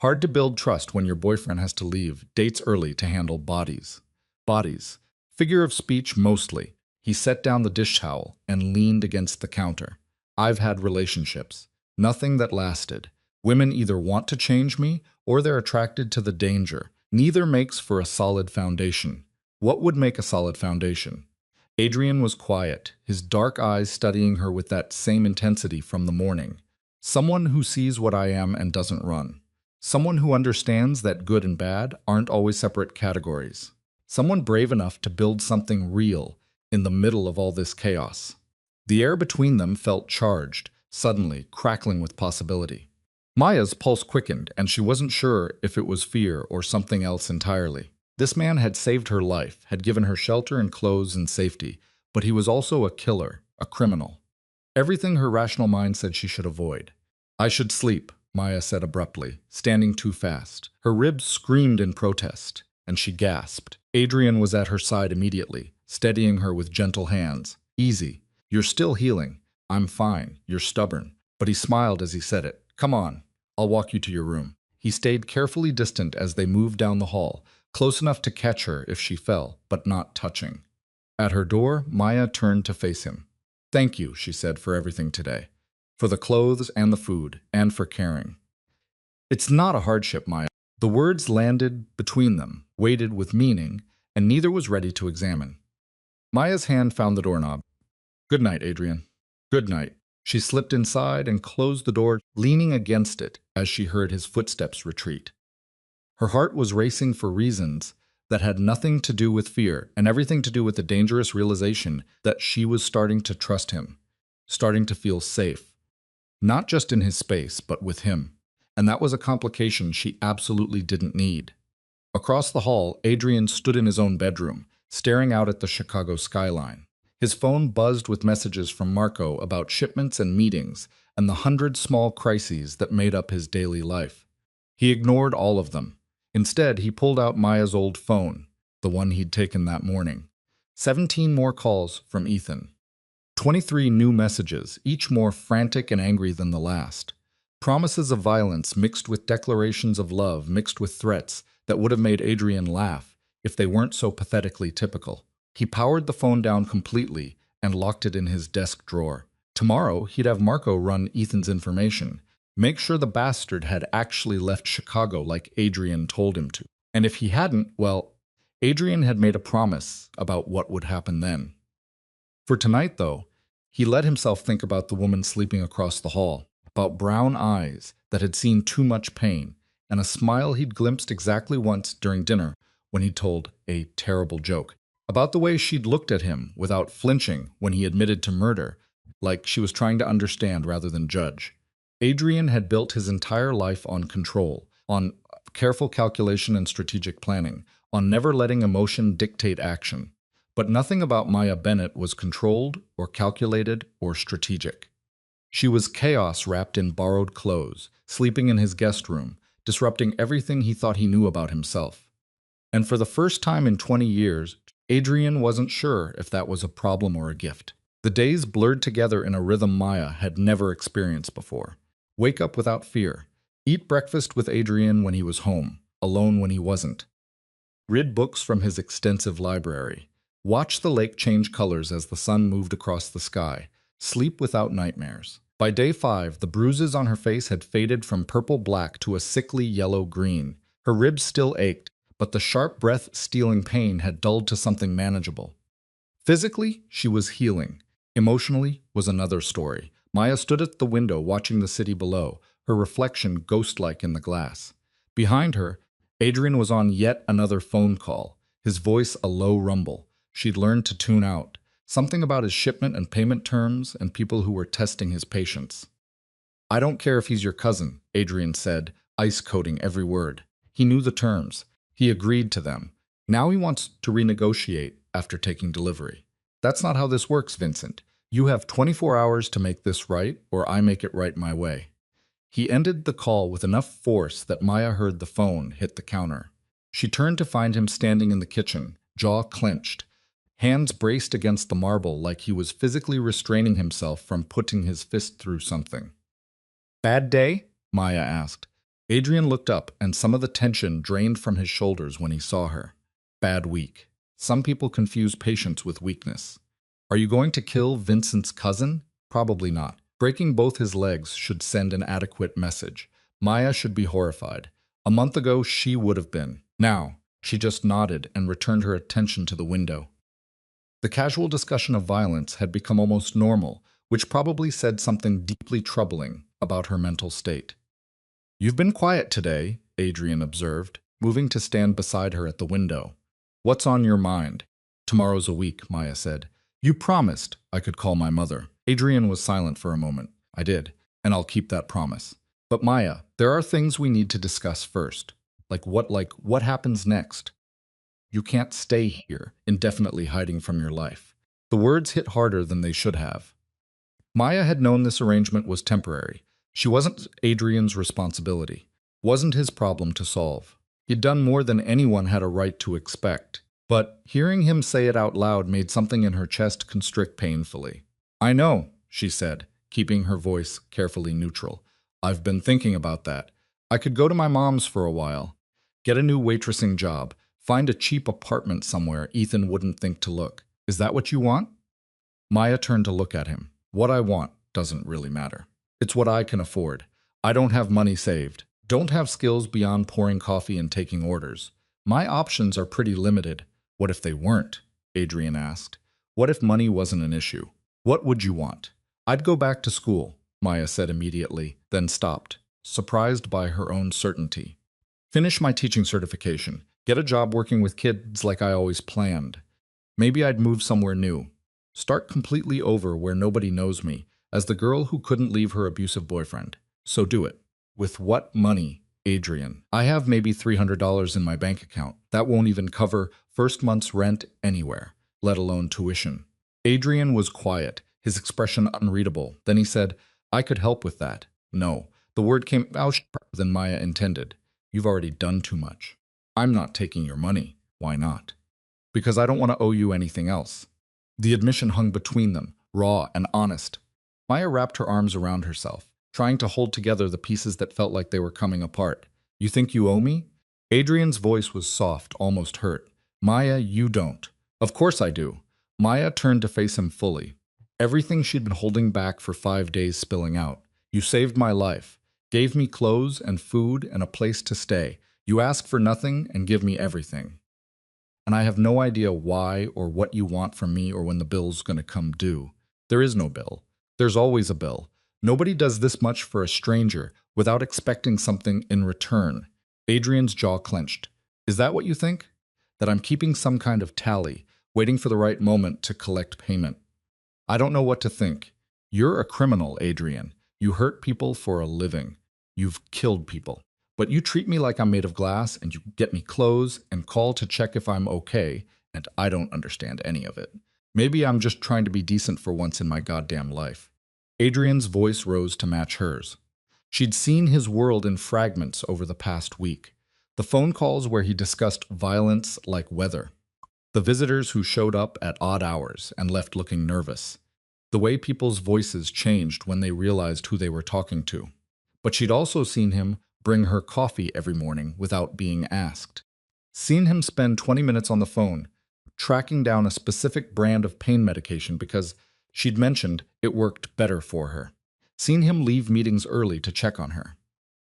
Hard to build trust when your boyfriend has to leave dates early to handle bodies. Bodies. Figure of speech mostly. He set down the dish towel and leaned against the counter. I've had relationships. Nothing that lasted. Women either want to change me or they're attracted to the danger. Neither makes for a solid foundation. What would make a solid foundation? Adrian was quiet, his dark eyes studying her with that same intensity from the morning. Someone who sees what I am and doesn't run. Someone who understands that good and bad aren't always separate categories. Someone brave enough to build something real in the middle of all this chaos. The air between them felt charged, suddenly crackling with possibility. Maya's pulse quickened, and she wasn't sure if it was fear or something else entirely. This man had saved her life, had given her shelter and clothes and safety, but he was also a killer, a criminal. Everything her rational mind said she should avoid. I should sleep, Maya said abruptly, standing too fast. Her ribs screamed in protest, and she gasped. Adrian was at her side immediately, steadying her with gentle hands. Easy. You're still healing. I'm fine. You're stubborn. But he smiled as he said it. Come on, I'll walk you to your room. He stayed carefully distant as they moved down the hall, close enough to catch her if she fell, but not touching. At her door, Maya turned to face him. Thank you, she said, for everything today. For the clothes and the food, and for caring. It's not a hardship, Maya. The words landed between them, weighted with meaning, and neither was ready to examine. Maya's hand found the doorknob. Good night, Adrian. Good night. She slipped inside and closed the door, leaning against it as she heard his footsteps retreat. Her heart was racing for reasons that had nothing to do with fear and everything to do with the dangerous realization that she was starting to trust him, starting to feel safe, not just in his space, but with him. And that was a complication she absolutely didn't need. Across the hall, Adrian stood in his own bedroom, staring out at the Chicago skyline. His phone buzzed with messages from Marco about shipments and meetings and the 100 small crises that made up his daily life. He ignored all of them. Instead, he pulled out Maya's old phone, the one he'd taken that morning. 17 more calls from Ethan. 23 new messages, each more frantic and angry than the last. Promises of violence mixed with declarations of love mixed with threats that would have made Adrian laugh if they weren't so pathetically typical. He powered the phone down completely and locked it in his desk drawer. Tomorrow, he'd have Marco run Ethan's information, make sure the bastard had actually left Chicago like Adrian told him to. And if he hadn't, well, Adrian had made a promise about what would happen then. For tonight, though, he let himself think about the woman sleeping across the hall, about brown eyes that had seen too much pain, and a smile he'd glimpsed exactly once during dinner when he told a terrible joke, about the way she'd looked at him without flinching when he admitted to murder, like she was trying to understand rather than judge. Adrian had built his entire life on control, on careful calculation and strategic planning, on never letting emotion dictate action. But nothing about Maya Bennett was controlled or calculated or strategic. She was chaos wrapped in borrowed clothes, sleeping in his guest room, disrupting everything he thought he knew about himself. And for the first time in 20 years, Adrian wasn't sure if that was a problem or a gift. The days blurred together in a rhythm Maya had never experienced before. Wake up without fear. Eat breakfast with Adrian when he was home, alone when he wasn't. Read books from his extensive library. Watch the lake change colors as the sun moved across the sky. Sleep without nightmares. By day 5, the bruises on her face had faded from purple-black to a sickly yellow-green. Her ribs still ached, but the sharp breath-stealing pain had dulled to something manageable. Physically, she was healing. Emotionally was another story. Maya stood at the window watching the city below, her reflection ghost-like in the glass. Behind her, Adrian was on yet another phone call, his voice a low rumble. She'd learned to tune out. Something about his shipment and payment terms and people who were testing his patience. I don't care if he's your cousin, Adrian said, ice-coating every word. He knew the terms. He agreed to them. Now he wants to renegotiate after taking delivery. That's not how this works, Vincent. You have 24 hours to make this right, or I make it right my way. He ended the call with enough force that Maya heard the phone hit the counter. She turned to find him standing in the kitchen, jaw clenched, hands braced against the marble like he was physically restraining himself from putting his fist through something. Bad day? Maya asked. Adrian looked up, and some of the tension drained from his shoulders when he saw her. Bad week. Some people confuse patience with weakness. Are you going to kill Vincent's cousin? Probably not. Breaking both his legs should send an adequate message. Maya should be horrified. A month ago, she would have been. Now, she just nodded and returned her attention to the window. The casual discussion of violence had become almost normal, which probably said something deeply troubling about her mental state. You've been quiet today, Adrian observed, moving to stand beside her at the window. What's on your mind? Tomorrow's a week, Maya said. You promised I could call my mother. Adrian was silent for a moment. I did, and I'll keep that promise. But Maya, there are things we need to discuss first. Like what happens next? You can't stay here, indefinitely hiding from your life. The words hit harder than they should have. Maya had known this arrangement was temporary. She wasn't Adrian's responsibility, wasn't his problem to solve. He'd done more than anyone had a right to expect. But hearing him say it out loud made something in her chest constrict painfully. I know, she said, keeping her voice carefully neutral. I've been thinking about that. I could go to my mom's for a while, get a new waitressing job, find a cheap apartment somewhere Ethan wouldn't think to look. Is that what you want? Maya turned to look at him. What I want doesn't really matter. It's what I can afford. I don't have money saved. Don't have skills beyond pouring coffee and taking orders. My options are pretty limited. What if they weren't? Adrian asked. What if money wasn't an issue? What would you want? I'd go back to school, Maya said immediately, then stopped, surprised by her own certainty. Finish my teaching certification. Get a job working with kids like I always planned. Maybe I'd move somewhere new. Start completely over where nobody knows me, as the girl who couldn't leave her abusive boyfriend. So do it. With what money, Adrian? I have maybe $300 in my bank account. That won't even cover first month's rent anywhere, let alone tuition. Adrian was quiet, his expression unreadable. Then he said, I could help with that. No, the word came out sharper than Maya intended. You've already done too much. I'm not taking your money. Why not? Because I don't want to owe you anything else. The admission hung between them, raw and honest. Maya wrapped her arms around herself, trying to hold together the pieces that felt like they were coming apart. You think you owe me? Adrian's voice was soft, almost hurt. Maya, you don't. Of course I do. Maya turned to face him fully. Everything she'd been holding back for 5 days spilling out. You saved my life, gave me clothes and food and a place to stay. You ask for nothing and give me everything. And I have no idea why or what you want from me or when the bill's gonna come due. There is no bill. There's always a bill. Nobody does this much for a stranger without expecting something in return. Adrian's jaw clenched. Is that what you think? That I'm keeping some kind of tally, waiting for the right moment to collect payment? I don't know what to think. You're a criminal, Adrian. You hurt people for a living. You've killed people. But you treat me like I'm made of glass, and you get me clothes and call to check if I'm okay, and I don't understand any of it. Maybe I'm just trying to be decent for once in my goddamn life. Adrian's voice rose to match hers. She'd seen his world in fragments over the past week. The phone calls where he discussed violence like weather. The visitors who showed up at odd hours and left looking nervous. The way people's voices changed when they realized who they were talking to. But she'd also seen him bring her coffee every morning without being asked. Seen him spend 20 minutes on the phone, tracking down a specific brand of pain medication because she'd mentioned it worked better for her. Seen him leave meetings early to check on her.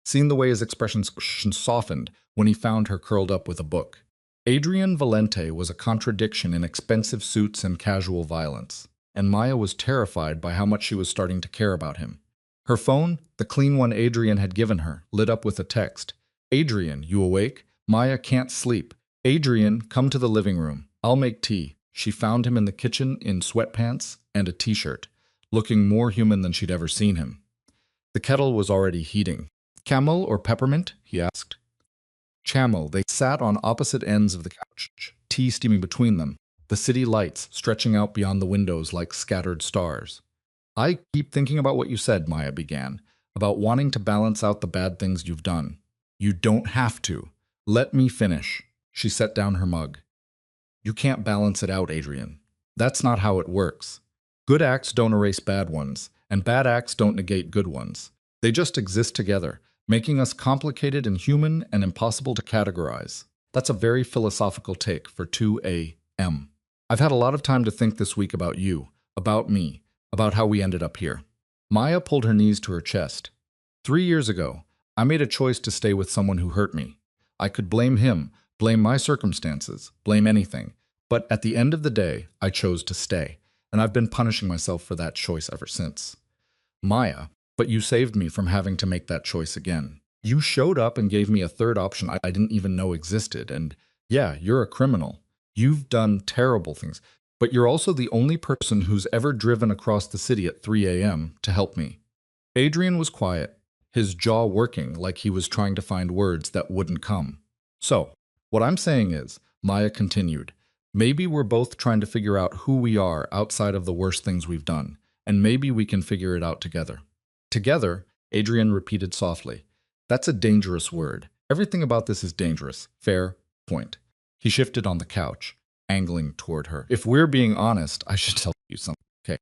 Seen the way his expression softened when he found her curled up with a book. Adrian Valente was a contradiction in expensive suits and casual violence, and Maya was terrified by how much she was starting to care about him. Her phone, the clean one Adrian had given her, lit up with a text. Adrian, you awake? Maya can't sleep. Adrian, come to the living room. I'll make tea. She found him in the kitchen in sweatpants and a t-shirt, looking more human than she'd ever seen him. The kettle was already heating. Camel or peppermint? He asked. Chamel. They sat on opposite ends of the couch, tea steaming between them, the city lights stretching out beyond the windows like scattered stars. I keep thinking about what you said, Maya began, about wanting to balance out the bad things you've done. You don't have to. Let me finish. She set down her mug. You can't balance it out, Adrian. That's not how it works. Good acts don't erase bad ones, and bad acts don't negate good ones. They just exist together, making us complicated and human and impossible to categorize. That's a very philosophical take for 2 a.m. I've had a lot of time to think this week about you, about me, about how we ended up here. Maya pulled her knees to her chest. 3 years ago, I made a choice to stay with someone who hurt me. I could blame him, blame my circumstances, blame anything. But at the end of the day, I chose to stay, and I've been punishing myself for that choice ever since. Maya, but you saved me from having to make that choice again. You showed up and gave me a third option I didn't even know existed, and yeah, you're a criminal. You've done terrible things, but you're also the only person who's ever driven across the city at 3 a.m. to help me. Adrian was quiet, his jaw working like he was trying to find words that wouldn't come. So, what I'm saying is, Maya continued, maybe we're both trying to figure out who we are outside of the worst things we've done, and maybe we can figure it out together. Together, Adrian repeated softly. That's a dangerous word. Everything about this is dangerous. Fair point. He shifted on the couch, angling toward her. If we're being honest, I should tell you something, okay?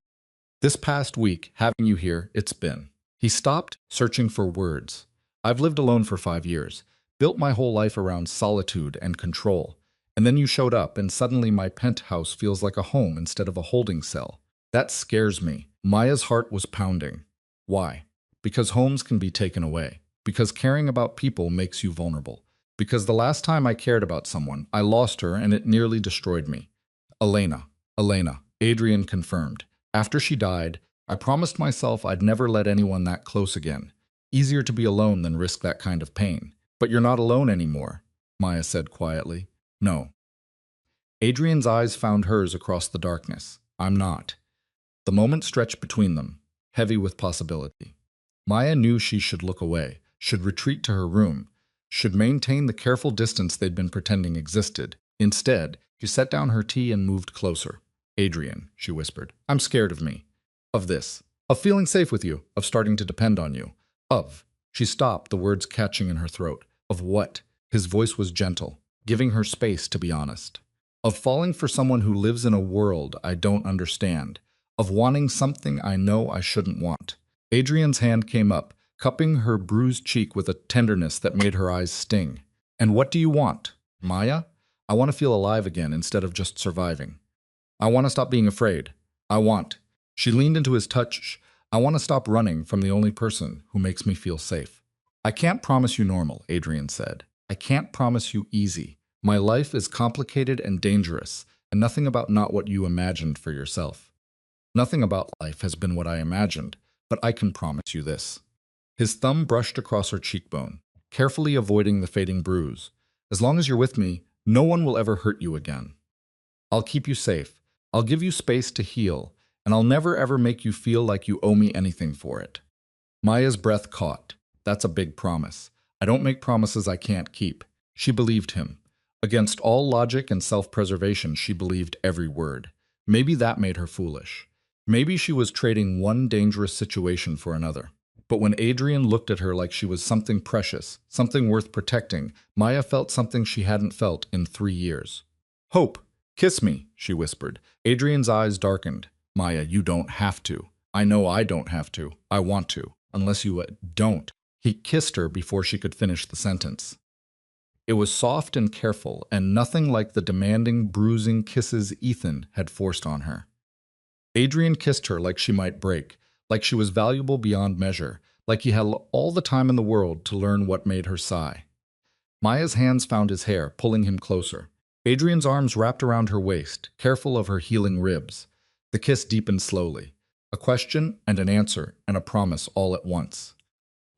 This past week, having you here, it's been. He stopped, searching for words. I've lived alone for 5 years, built my whole life around solitude and control. And then you showed up, and suddenly my penthouse feels like a home instead of a holding cell. That scares me. Maya's heart was pounding. Why? Because homes can be taken away. Because caring about people makes you vulnerable. Because the last time I cared about someone, I lost her and it nearly destroyed me. Elena, Adrian confirmed. After she died, I promised myself I'd never let anyone that close again. Easier to be alone than risk that kind of pain. But you're not alone anymore, Maya said quietly. No. Adrian's eyes found hers across the darkness. I'm not. The moment stretched between them, heavy with possibility. Maya knew she should look away, should retreat to her room, should maintain the careful distance they'd been pretending existed. Instead, she set down her tea and moved closer. Adrian, she whispered, I'm scared of me. Of this. Of feeling safe with you. Of starting to depend on you. Of. She stopped, the words catching in her throat. Of what? His voice was gentle, giving her space to be honest. Of falling for someone who lives in a world I don't understand. Of wanting something I know I shouldn't want. Adrian's hand came up, cupping her bruised cheek with a tenderness that made her eyes sting. And what do you want, Maya? I want to feel alive again instead of just surviving. I want to stop being afraid. She leaned into his touch. I want to stop running from the only person who makes me feel safe. I can't promise you normal, Adrian said. I can't promise you easy. My life is complicated and dangerous, and nothing about not what you imagined for yourself. Nothing about life has been what I imagined, but I can promise you this. His thumb brushed across her cheekbone, carefully avoiding the fading bruise. As long as you're with me, no one will ever hurt you again. I'll keep you safe. I'll give you space to heal, and I'll never ever make you feel like you owe me anything for it. Maya's breath caught. That's a big promise. I don't make promises I can't keep. She believed him. Against all logic and self-preservation, she believed every word. Maybe that made her foolish. Maybe she was trading one dangerous situation for another. But when Adrian looked at her like she was something precious, something worth protecting, Maya felt something she hadn't felt in 3 years. Hope. Kiss me, she whispered. Adrian's eyes darkened. Maya, you don't have to. I know I don't have to. I want to. Unless you don't. He kissed her before she could finish the sentence. It was soft and careful, and nothing like the demanding, bruising kisses Ethan had forced on her. Adrian kissed her like she might break, like she was valuable beyond measure, like he had all the time in the world to learn what made her sigh. Maya's hands found his hair, pulling him closer. Adrian's arms wrapped around her waist, careful of her healing ribs. The kiss deepened slowly. A question and an answer and a promise all at once.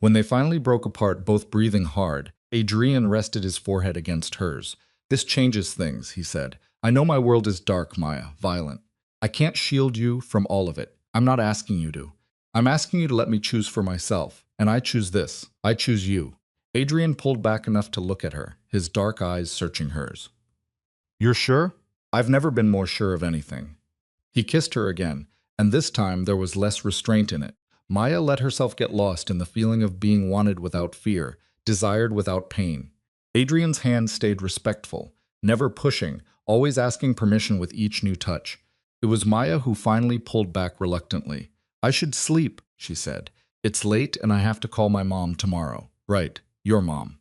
When they finally broke apart, both breathing hard, Adrian rested his forehead against hers. This changes things, he said. I know my world is dark, Maya, violent. I can't shield you from all of it. I'm not asking you to. I'm asking you to let me choose for myself. And I choose this. I choose you. Adrian pulled back enough to look at her, his dark eyes searching hers. You're sure? I've never been more sure of anything. He kissed her again, and this time there was less restraint in it. Maya let herself get lost in the feeling of being wanted without fear, desired without pain. Adrian's hand stayed respectful, never pushing, always asking permission with each new touch. It was Maya who finally pulled back reluctantly. I should sleep, she said. It's late and I have to call my mom tomorrow. Right, your mom.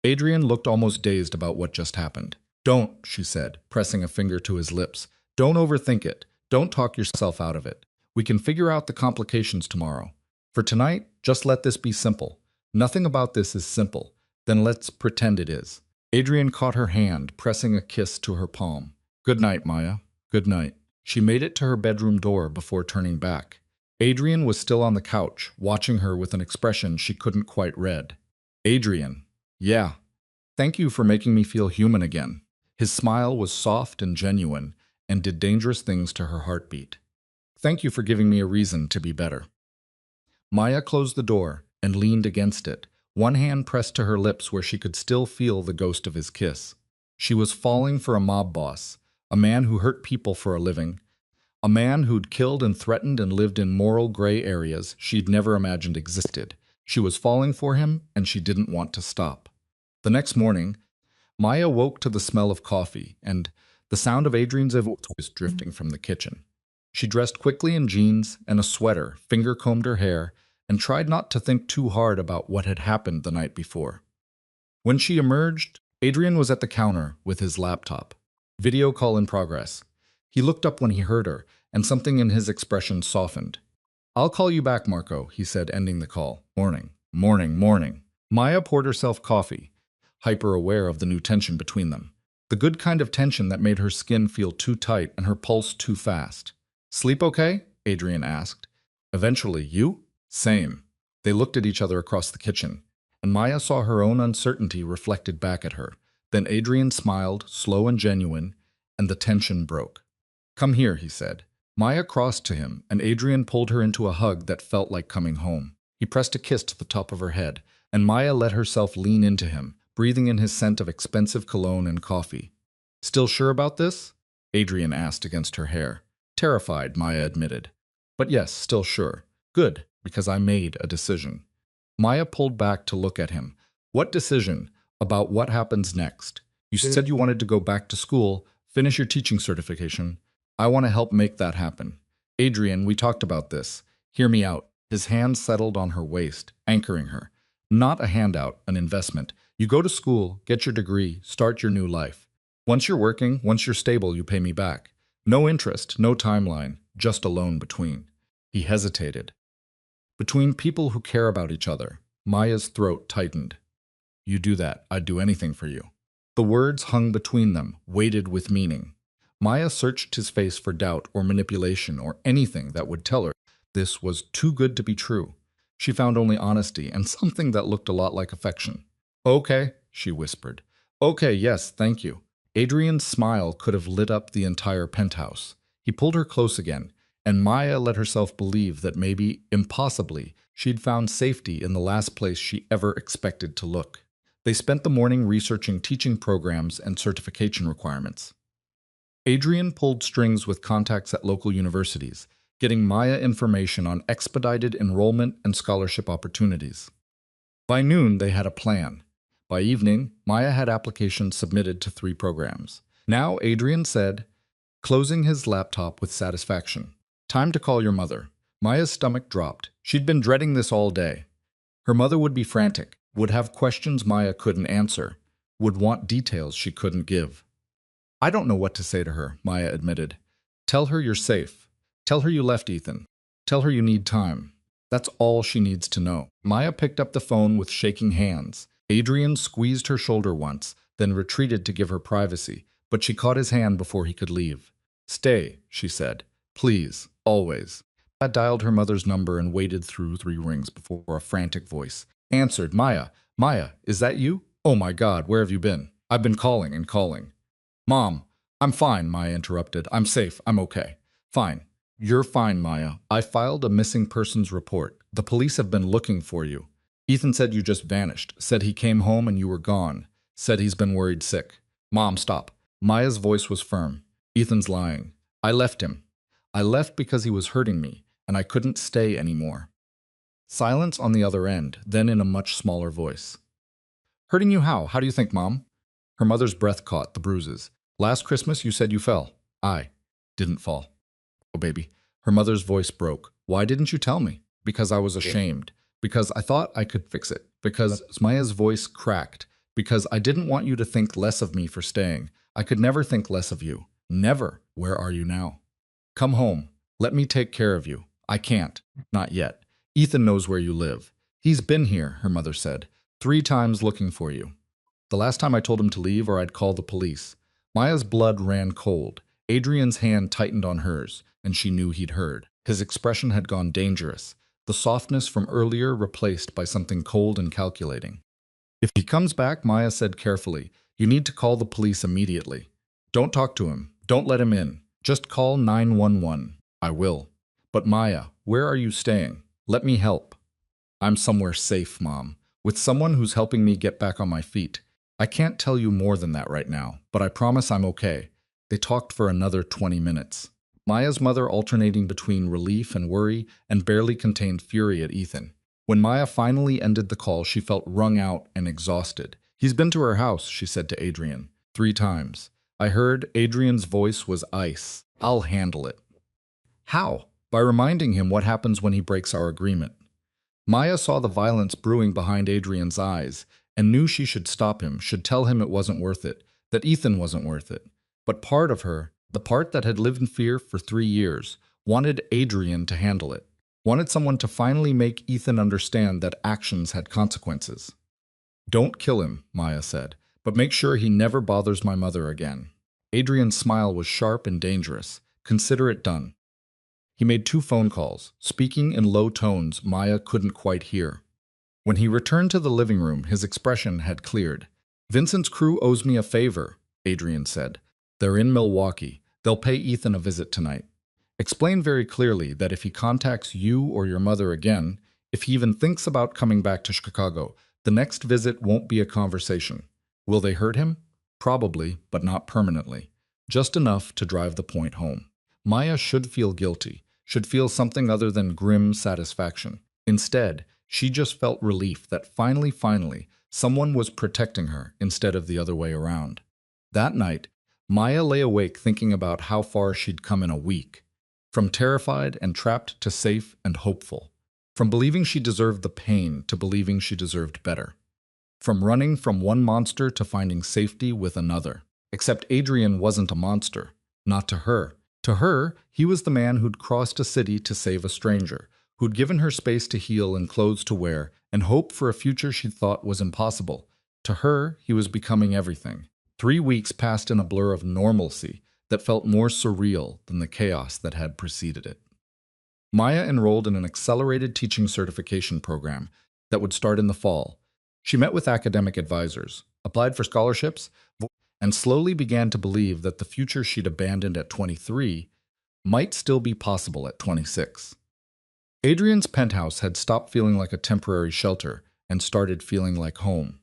Adrian looked almost dazed about what just happened. Don't, she said, pressing a finger to his lips. Don't overthink it. Don't talk yourself out of it. We can figure out the complications tomorrow. For tonight, just let this be simple. Nothing about this is simple. Then let's pretend it is. Adrian caught her hand, pressing a kiss to her palm. Good night, Maya. Good night. She made it to her bedroom door before turning back. Adrian was still on the couch, watching her with an expression she couldn't quite read. Adrian. Yeah. Thank you for making me feel human again. His smile was soft and genuine, and did dangerous things to her heartbeat. Thank you for giving me a reason to be better. Maya closed the door and leaned against it, one hand pressed to her lips where she could still feel the ghost of his kiss. She was falling for a mob boss, a man who hurt people for a living, a man who'd killed and threatened and lived in moral gray areas she'd never imagined existed. She was falling for him, and she didn't want to stop. The next morning, Maya woke to the smell of coffee and the sound of Adrian's voice drifting from the kitchen. She dressed quickly in jeans and a sweater, finger-combed her hair, and tried not to think too hard about what had happened the night before. When she emerged, Adrian was at the counter with his laptop. Video call in progress. He looked up when he heard her, and something in his expression softened. "I'll call you back, Marco," he said, ending the call. "Morning, morning, morning." Maya poured herself coffee, hyper-aware of the new tension between them. The good kind of tension that made her skin feel too tight and her pulse too fast. "Sleep okay?" Adrian asked. "Eventually, you?" "Same." They looked at each other across the kitchen, and Maya saw her own uncertainty reflected back at her. Then Adrian smiled, slow and genuine, and the tension broke. "Come here," he said. Maya crossed to him, and Adrian pulled her into a hug that felt like coming home. He pressed a kiss to the top of her head, and Maya let herself lean into him, breathing in his scent of expensive cologne and coffee. "Still sure about this?" Adrian asked against her hair. Terrified, Maya admitted. "But yes, still sure. Good, because I made a decision." Maya pulled back to look at him. "What decision? About what happens next? You said you wanted to go back to school, finish your teaching certification. I want to help make that happen. Adrian, we talked about this. Hear me out." His hand settled on her waist, anchoring her. "Not a handout, an investment. You go to school, get your degree, start your new life. Once you're working, once you're stable, you pay me back. No interest, no timeline, just a loan between." He hesitated. "Between people who care about each other." Maya's throat tightened. "You do that, I'd do anything for you." The words hung between them, weighted with meaning. Maya searched his face for doubt or manipulation or anything that would tell her this was too good to be true. She found only honesty and something that looked a lot like affection. "Okay," she whispered. "Okay, yes, thank you." Adrian's smile could have lit up the entire penthouse. He pulled her close again, and Maya let herself believe that maybe, impossibly, she'd found safety in the last place she ever expected to look. They spent the morning researching teaching programs and certification requirements. Adrian pulled strings with contacts at local universities, getting Maya information on expedited enrollment and scholarship opportunities. By noon, they had a plan. By evening, Maya had applications submitted to 3 programs. Now, Adrian said, closing his laptop with satisfaction, "Time to call your mother." Maya's stomach dropped. She'd been dreading this all day. Her mother would be frantic, would have questions Maya couldn't answer, would want details she couldn't give. "I don't know what to say to her," Maya admitted. "Tell her you're safe. Tell her you left Ethan. Tell her you need time. That's all she needs to know." Maya picked up the phone with shaking hands. Adrian squeezed her shoulder once, then retreated to give her privacy, but she caught his hand before he could leave. "Stay," she said. "Please, always." Maya dialed her mother's number and waited through 3 rings before a frantic voice answered. "Maya, Maya, is that you? Oh my God, where have you been? I've been calling and calling." "Mom, I'm fine," Maya interrupted. "I'm safe, I'm okay." "Fine. You're fine, Maya. I filed a missing persons report. The police have been looking for you. Ethan said you just vanished, said he came home and you were gone, said he's been worried sick." "Mom, stop." Maya's voice was firm. "Ethan's lying. I left him. I left because he was hurting me, and I couldn't stay anymore." Silence on the other end, then in a much smaller voice. "Hurting you how? How do you think, Mom?" Her mother's breath caught the bruises. "Last Christmas you said you fell." "I didn't fall." "Oh, baby." Her mother's voice broke. "Why didn't you tell me?" "Because I was ashamed. Because I thought I could fix it. Because," Maya's voice cracked, "because I didn't want you to think less of me for staying. I could never think less of you. Never. Where are you now? Come home. Let me take care of you." "I can't. Not yet. Ethan knows where you live." "He's been here," her mother said, 3 times looking for you. The last time I told him to leave or I'd call the police." Maya's blood ran cold. Adrian's hand tightened on hers, and she knew he'd heard. His expression had gone dangerous, the softness from earlier replaced by something cold and calculating. "If he comes back," Maya said carefully, "you need to call the police immediately. Don't talk to him. Don't let him in. Just call 911. "I will." "But Maya, where are you staying? Let me help." "I'm somewhere safe, Mom, with someone who's helping me get back on my feet. I can't tell you more than that right now, but I promise I'm okay." They talked for another 20 minutes. Maya's mother alternating between relief and worry and barely contained fury at Ethan. When Maya finally ended the call, she felt wrung out and exhausted. "He's been to her house," she said to Adrian, 3 times. I heard Adrian's voice was ice. "I'll handle it." How? By reminding him what happens when he breaks our agreement. Maya saw the violence brewing behind Adrian's eyes and knew she should stop him, should tell him it wasn't worth it, that Ethan wasn't worth it. But part of her, the part that had lived in fear for 3 years, wanted Adrian to handle it, wanted someone to finally make Ethan understand that actions had consequences. Don't kill him, Maya said, but make sure he never bothers my mother again. Adrian's smile was sharp and dangerous. Consider it done. He made 2 phone calls, speaking in low tones Maya couldn't quite hear. When he returned to the living room, his expression had cleared. Vincent's crew owes me a favor, Adrian said. They're in Milwaukee. They'll pay Ethan a visit tonight. Explain very clearly that if he contacts you or your mother again, if he even thinks about coming back to Chicago, the next visit won't be a conversation. Will they hurt him? Probably, but not permanently. Just enough to drive the point home. Maya should feel guilty, should feel something other than grim satisfaction. Instead, she just felt relief that finally, someone was protecting her instead of the other way around. That night, Maya lay awake thinking about how far she'd come in a week. From terrified and trapped to safe and hopeful. From believing she deserved the pain to believing she deserved better. From running from one monster to finding safety with another. Except Adrian wasn't a monster. Not to her. To her, he was the man who'd crossed a city to save a stranger, who'd given her space to heal and clothes to wear, and hope for a future she thought was impossible. To her, he was becoming everything. 3 weeks passed in a blur of normalcy that felt more surreal than the chaos that had preceded it. Maya enrolled in an accelerated teaching certification program that would start in the fall. She met with academic advisors, applied for scholarships, and slowly began to believe that the future she'd abandoned at 23 might still be possible at 26. Adrian's penthouse had stopped feeling like a temporary shelter and started feeling like home.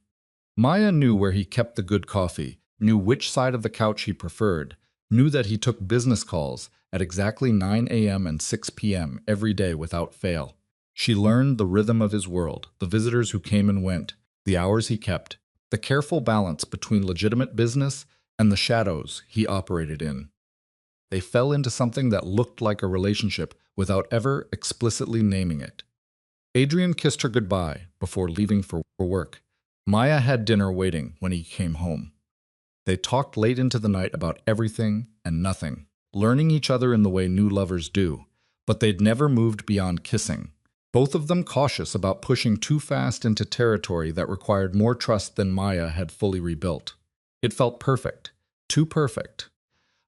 Maya knew where he kept the good coffee, knew which side of the couch he preferred, knew that he took business calls at exactly 9 a.m. and 6 p.m. every day without fail. She learned the rhythm of his world, the visitors who came and went, the hours he kept, the careful balance between legitimate business and the shadows he operated in. They fell into something that looked like a relationship without ever explicitly naming it. Adrian kissed her goodbye before leaving for work. Maya had dinner waiting when he came home. They talked late into the night about everything and nothing, learning each other in the way new lovers do, but they'd never moved beyond kissing. Both of them cautious about pushing too fast into territory that required more trust than Maya had fully rebuilt. It felt perfect. Too perfect.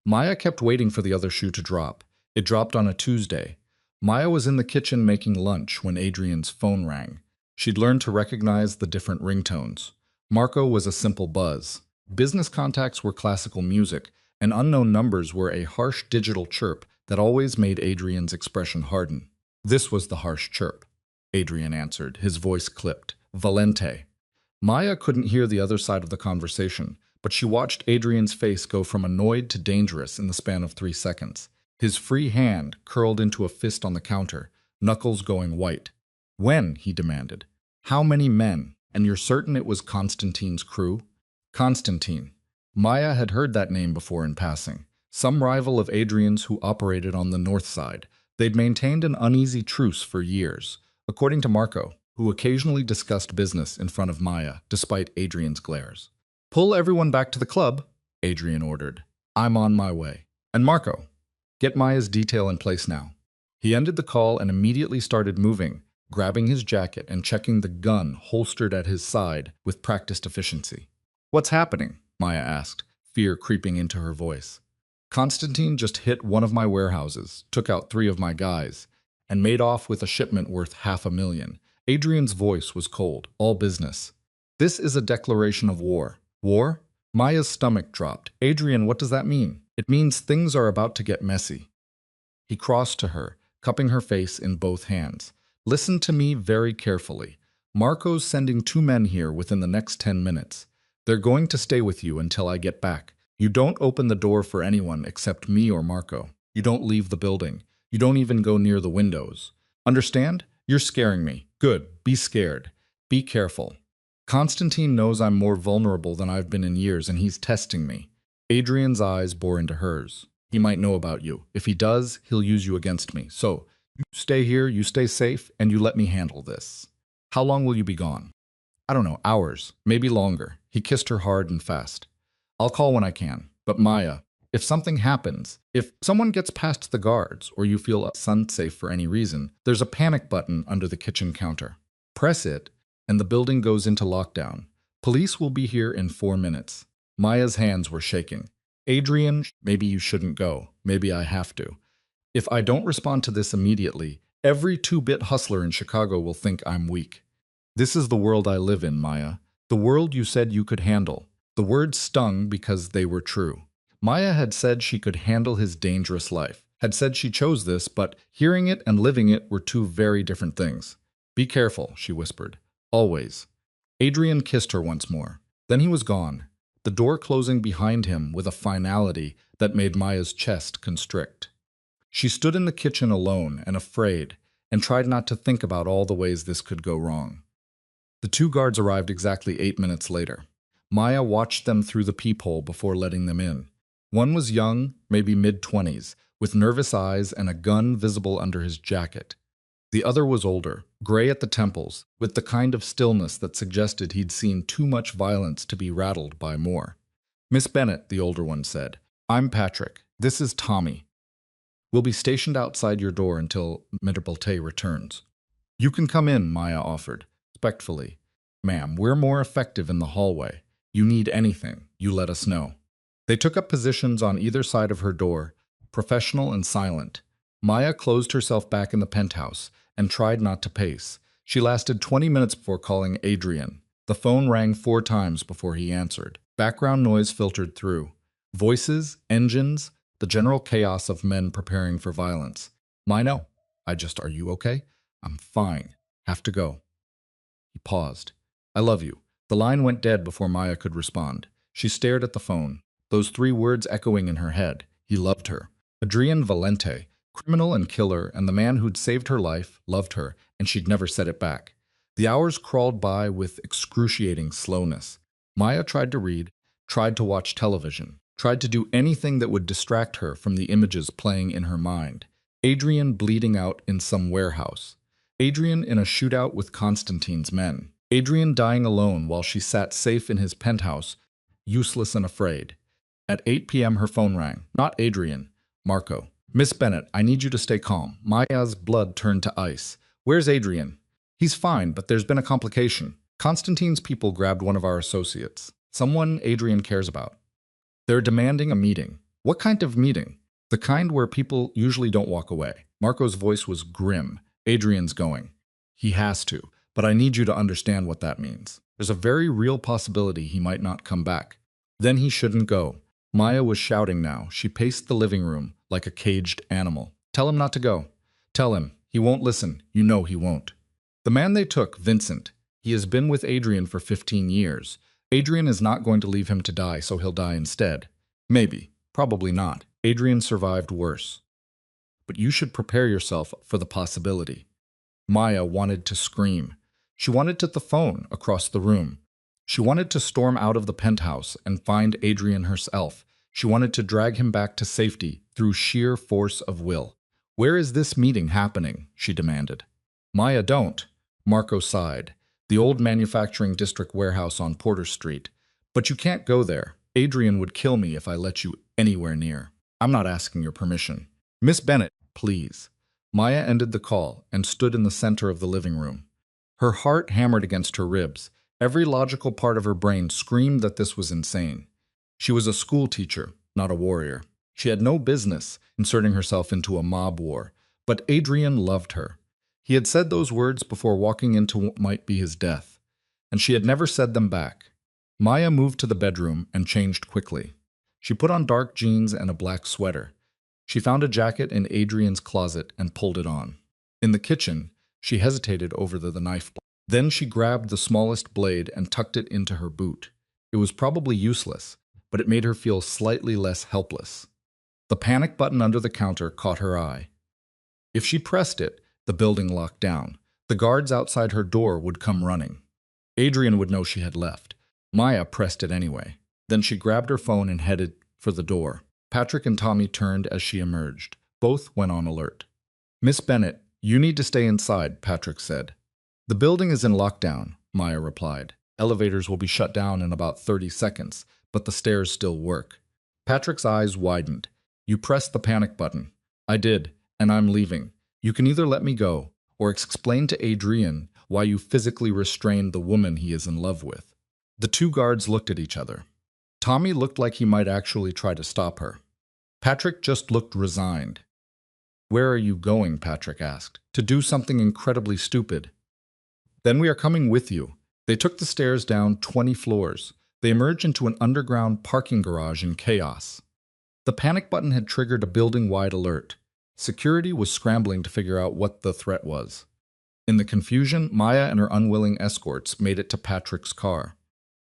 Maya kept waiting for the other shoe to drop. It dropped on a Tuesday. Maya was in the kitchen making lunch when Adrian's phone rang. She'd learned to recognize the different ringtones. Marco was a simple buzz. Business contacts were classical music, and unknown numbers were a harsh digital chirp that always made Adrian's expression harden. This was the harsh chirp, Adrian answered, his voice clipped. Valente. Maya couldn't hear the other side of the conversation, but she watched Adrian's face go from annoyed to dangerous in the span of 3 seconds. His free hand curled into a fist on the counter, knuckles going white. When? He demanded. How many men? And you're certain it was Constantine's crew? Constantine. Maya had heard that name before in passing. Some rival of Adrian's who operated on the north side. They'd maintained an uneasy truce for years, according to Marco, who occasionally discussed business in front of Maya, despite Adrian's glares. Pull everyone back to the club, Adrian ordered. I'm on my way. And Marco, get Maya's detail in place now. He ended the call and immediately started moving, grabbing his jacket and checking the gun holstered at his side with practiced efficiency. What's happening? Maya asked, fear creeping into her voice. Constantine just hit one of my warehouses, took out 3 of my guys, and made off with a shipment worth $500,000. Adrian's voice was cold, all business. This is a declaration of war. War? Maya's stomach dropped. Adrian, what does that mean? It means things are about to get messy. He crossed to her, cupping her face in both hands. Listen to me very carefully. Marco's sending 2 men here within the next 10 minutes. They're going to stay with you until I get back. You don't open the door for anyone except me or Marco. You don't leave the building. You don't even go near the windows. Understand? You're scaring me. Good. Be scared. Be careful. Constantine knows I'm more vulnerable than I've been in years, and he's testing me. Adrian's eyes bore into hers. He might know about you. If he does, he'll use you against me. So, you stay here, you stay safe, and you let me handle this. How long will you be gone? I don't know, hours, maybe longer. He kissed her hard and fast. I'll call when I can. But Maya, if something happens, if someone gets past the guards, or you feel unsafe for any reason, there's a panic button under the kitchen counter. Press it, and the building goes into lockdown. Police will be here in 4 minutes. Maya's hands were shaking. Adrian, maybe you shouldn't go. Maybe I have to. If I don't respond to this immediately, every 2-bit hustler in Chicago will think I'm weak. This is the world I live in, Maya. The world you said you could handle. The words stung because they were true. Maya had said she could handle his dangerous life, had said she chose this, but hearing it and living it were two very different things. Be careful, she whispered. Always. Adrian kissed her once more. Then he was gone, the door closing behind him with a finality that made Maya's chest constrict. She stood in the kitchen alone and afraid, and tried not to think about all the ways this could go wrong. The 2 guards arrived exactly 8 minutes later. Maya watched them through the peephole before letting them in. One was young, maybe mid-20s, with nervous eyes and a gun visible under his jacket. The other was older, gray at the temples, with the kind of stillness that suggested he'd seen too much violence to be rattled by more. Miss Bennett, the older one said, I'm Patrick. This is Tommy. We'll be stationed outside your door until Mr. returns. You can come in, Maya offered, respectfully. Ma'am, we're more effective in the hallway. You need anything, you let us know. They took up positions on either side of her door, professional and silent. Maya closed herself back in the penthouse and tried not to pace. She lasted 20 minutes before calling Adrian. The phone rang 4 times before he answered. Background noise filtered through. Voices, engines, the general chaos of men preparing for violence. Maya, are you okay? I'm fine. Have to go. He paused. I love you. The line went dead before Maya could respond. She stared at the phone, those 3 words echoing in her head. He loved her. Adrian Valente, criminal and killer, and the man who'd saved her life, loved her, and she'd never said it back. The hours crawled by with excruciating slowness. Maya tried to read, tried to watch television, tried to do anything that would distract her from the images playing in her mind. Adrian bleeding out in some warehouse. Adrian in a shootout with Constantine's men. Adrian dying alone while she sat safe in his penthouse, useless and afraid. At 8 p.m. her phone rang. Not Adrian. Marco. Miss Bennett, I need you to stay calm. Maya's blood turned to ice. Where's Adrian? He's fine, but there's been a complication. Constantine's people grabbed one of our associates. Someone Adrian cares about. They're demanding a meeting. What kind of meeting? The kind where people usually don't walk away. Marco's voice was grim. Adrian's going. He has to, but I need you to understand what that means. There's a very real possibility he might not come back. Then he shouldn't go. Maya was shouting now. She paced the living room like a caged animal. Tell him not to go. Tell him. He won't listen. You know he won't. The man they took, Vincent, he has been with Adrian for 15 years. Adrian is not going to leave him to die, so he'll die instead. Maybe. Probably not. Adrian survived worse. But you should prepare yourself for the possibility. Maya wanted to scream. She wanted to the phone across the room. She wanted to storm out of the penthouse and find Adrian herself. She wanted to drag him back to safety through sheer force of will. Where is this meeting happening? She demanded. Maya, don't. Marco sighed. The old manufacturing district warehouse on Porter Street. But you can't go there. Adrian would kill me if I let you anywhere near. I'm not asking your permission. Miss Bennett, please. Maya ended the call and stood in the center of the living room. Her heart hammered against her ribs. Every logical part of her brain screamed that this was insane. She was a school teacher, not a warrior. She had no business inserting herself into a mob war, but Adrian loved her. He had said those words before walking into what might be his death, and she had never said them back. Maya moved to the bedroom and changed quickly. She put on dark jeans and a black sweater. She found a jacket in Adrian's closet and pulled it on. In the kitchen, she hesitated over the knife blade. Then she grabbed the smallest blade and tucked it into her boot. It was probably useless, but it made her feel slightly less helpless. The panic button under the counter caught her eye. If she pressed it, the building locked down. The guards outside her door would come running. Adrian would know she had left. Maya pressed it anyway. Then she grabbed her phone and headed for the door. Patrick and Tommy turned as she emerged. Both went on alert. Miss Bennett, you need to stay inside, Patrick said. The building is in lockdown, Maya replied. Elevators will be shut down in about 30 seconds, but the stairs still work. Patrick's eyes widened. You pressed the panic button. I did, and I'm leaving. You can either let me go, or explain to Adrian why you physically restrained the woman he is in love with. The two guards looked at each other. Tommy looked like he might actually try to stop her. Patrick just looked resigned. Where are you going, Patrick asked. To do something incredibly stupid. Then we are coming with you. They took the stairs down 20 floors. They emerged into an underground parking garage in chaos. The panic button had triggered a building-wide alert. Security was scrambling to figure out what the threat was. In the confusion, Maya and her unwilling escorts made it to Patrick's car.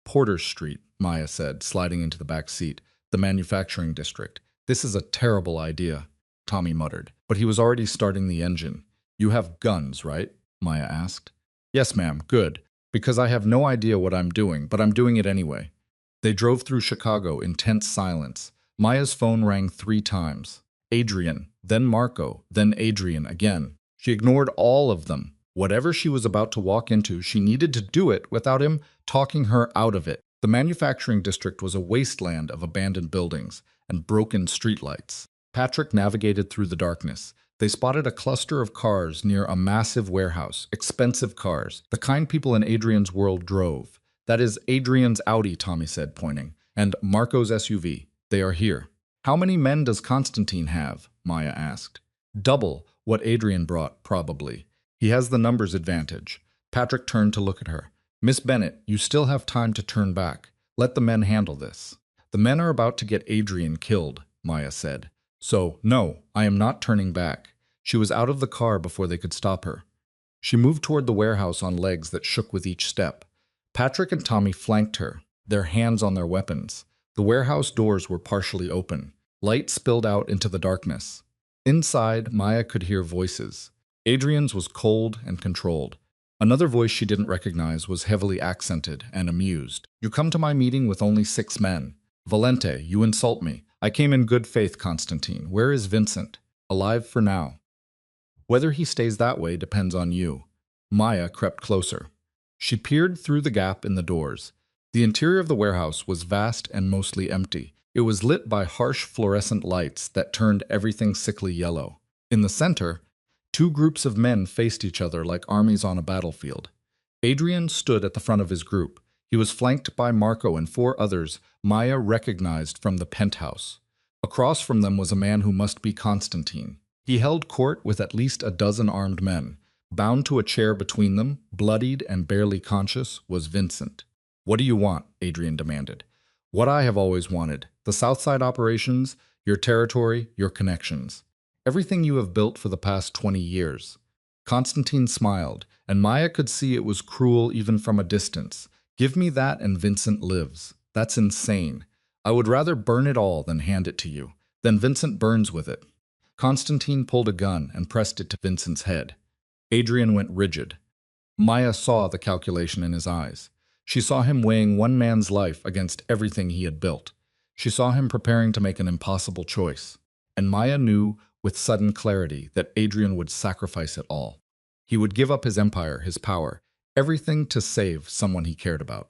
Porter Street, Maya said, sliding into the back seat. The manufacturing district. This is a terrible idea, Tommy muttered, but he was already starting the engine. You have guns, right? Maya asked. Yes, ma'am, good, because I have no idea what I'm doing, but I'm doing it anyway. They drove through Chicago in tense silence. Maya's phone rang 3 times. Adrian, then Marco, then Adrian again. She ignored all of them. Whatever she was about to walk into, she needed to do it without him talking her out of it. The manufacturing district was a wasteland of abandoned buildings and broken streetlights. Patrick navigated through the darkness. They spotted a cluster of cars near a massive warehouse, expensive cars, the kind people in Adrian's world drove. That is Adrian's Audi, Tommy said, pointing, and Marco's SUV. They are here. How many men does Constantine have? Maya asked. Double what Adrian brought, probably. He has the numbers advantage. Patrick turned to look at her. Miss Bennett, you still have time to turn back. Let the men handle this. The men are about to get Adrian killed, Maya said. So, no, I am not turning back. She was out of the car before they could stop her. She moved toward the warehouse on legs that shook with each step. Patrick and Tommy flanked her, their hands on their weapons. The warehouse doors were partially open. Light spilled out into the darkness. Inside, Maya could hear voices. Adrian's was cold and controlled. Another voice she didn't recognize was heavily accented and amused. You come to my meeting with only 6 men. Valente, you insult me. I came in good faith, Constantine. Where is Vincent? Alive for now. Whether he stays that way depends on you. Maya crept closer. She peered through the gap in the doors. The interior of the warehouse was vast and mostly empty. It was lit by harsh fluorescent lights that turned everything sickly yellow. In the center, 2 groups of men faced each other like armies on a battlefield. Adrian stood at the front of his group. He was flanked by Marco and 4 others Maya recognized from the penthouse. Across from them was a man who must be Constantine. He held court with at least a dozen armed men. Bound to a chair between them, bloodied and barely conscious, was Vincent. What do you want? Adrian demanded. What I have always wanted. The Southside operations, your territory, your connections. Everything you have built for the past 20 years. Constantine smiled, and Maya could see it was cruel even from a distance. Give me that and Vincent lives. That's insane. I would rather burn it all than hand it to you. Then Vincent burns with it. Constantine pulled a gun and pressed it to Vincent's head. Adrian went rigid. Maya saw the calculation in his eyes. She saw him weighing one man's life against everything he had built. She saw him preparing to make an impossible choice. And Maya knew with sudden clarity that Adrian would sacrifice it all. He would give up his empire, his power, everything to save someone he cared about.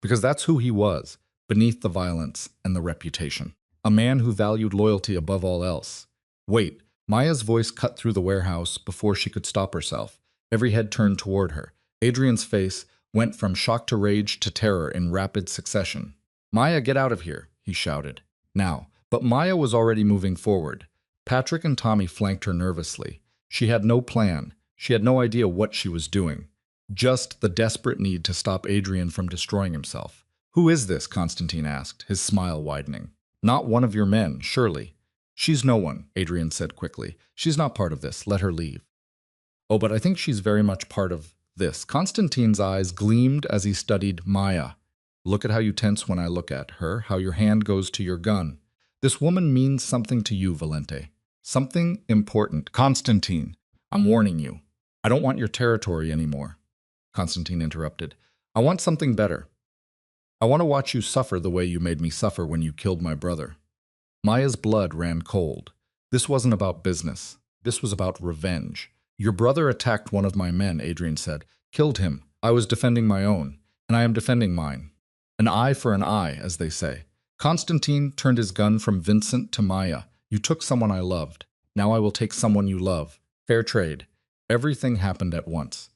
Because that's who he was, beneath the violence and the reputation. A man who valued loyalty above all else. Wait, Maya's voice cut through the warehouse before she could stop herself. Every head turned toward her. Adrian's face went from shock to rage to terror in rapid succession. Maya, get out of here, he shouted. Now, but Maya was already moving forward. Patrick and Tommy flanked her nervously. She had no plan. She had no idea what she was doing. Just the desperate need to stop Adrian from destroying himself. Who is this? Constantine asked, his smile widening. Not one of your men, surely. She's no one, Adrian said quickly. She's not part of this. Let her leave. Oh, but I think she's very much part of this. Constantine's eyes gleamed as he studied Maya. Look at how you tense when I look at her, how your hand goes to your gun. This woman means something to you, Valente. Something important. Constantine, I'm warning you. I don't want your territory anymore. Constantine interrupted. I want something better. I want to watch you suffer the way you made me suffer when you killed my brother. Maya's blood ran cold. This wasn't about business. This was about revenge. Your brother attacked one of my men, Adrian said. Killed him. I was defending my own, and I am defending mine. An eye for an eye, as they say. Constantine turned his gun from Vincent to Maya. You took someone I loved. Now I will take someone you love. Fair trade. Everything happened at once.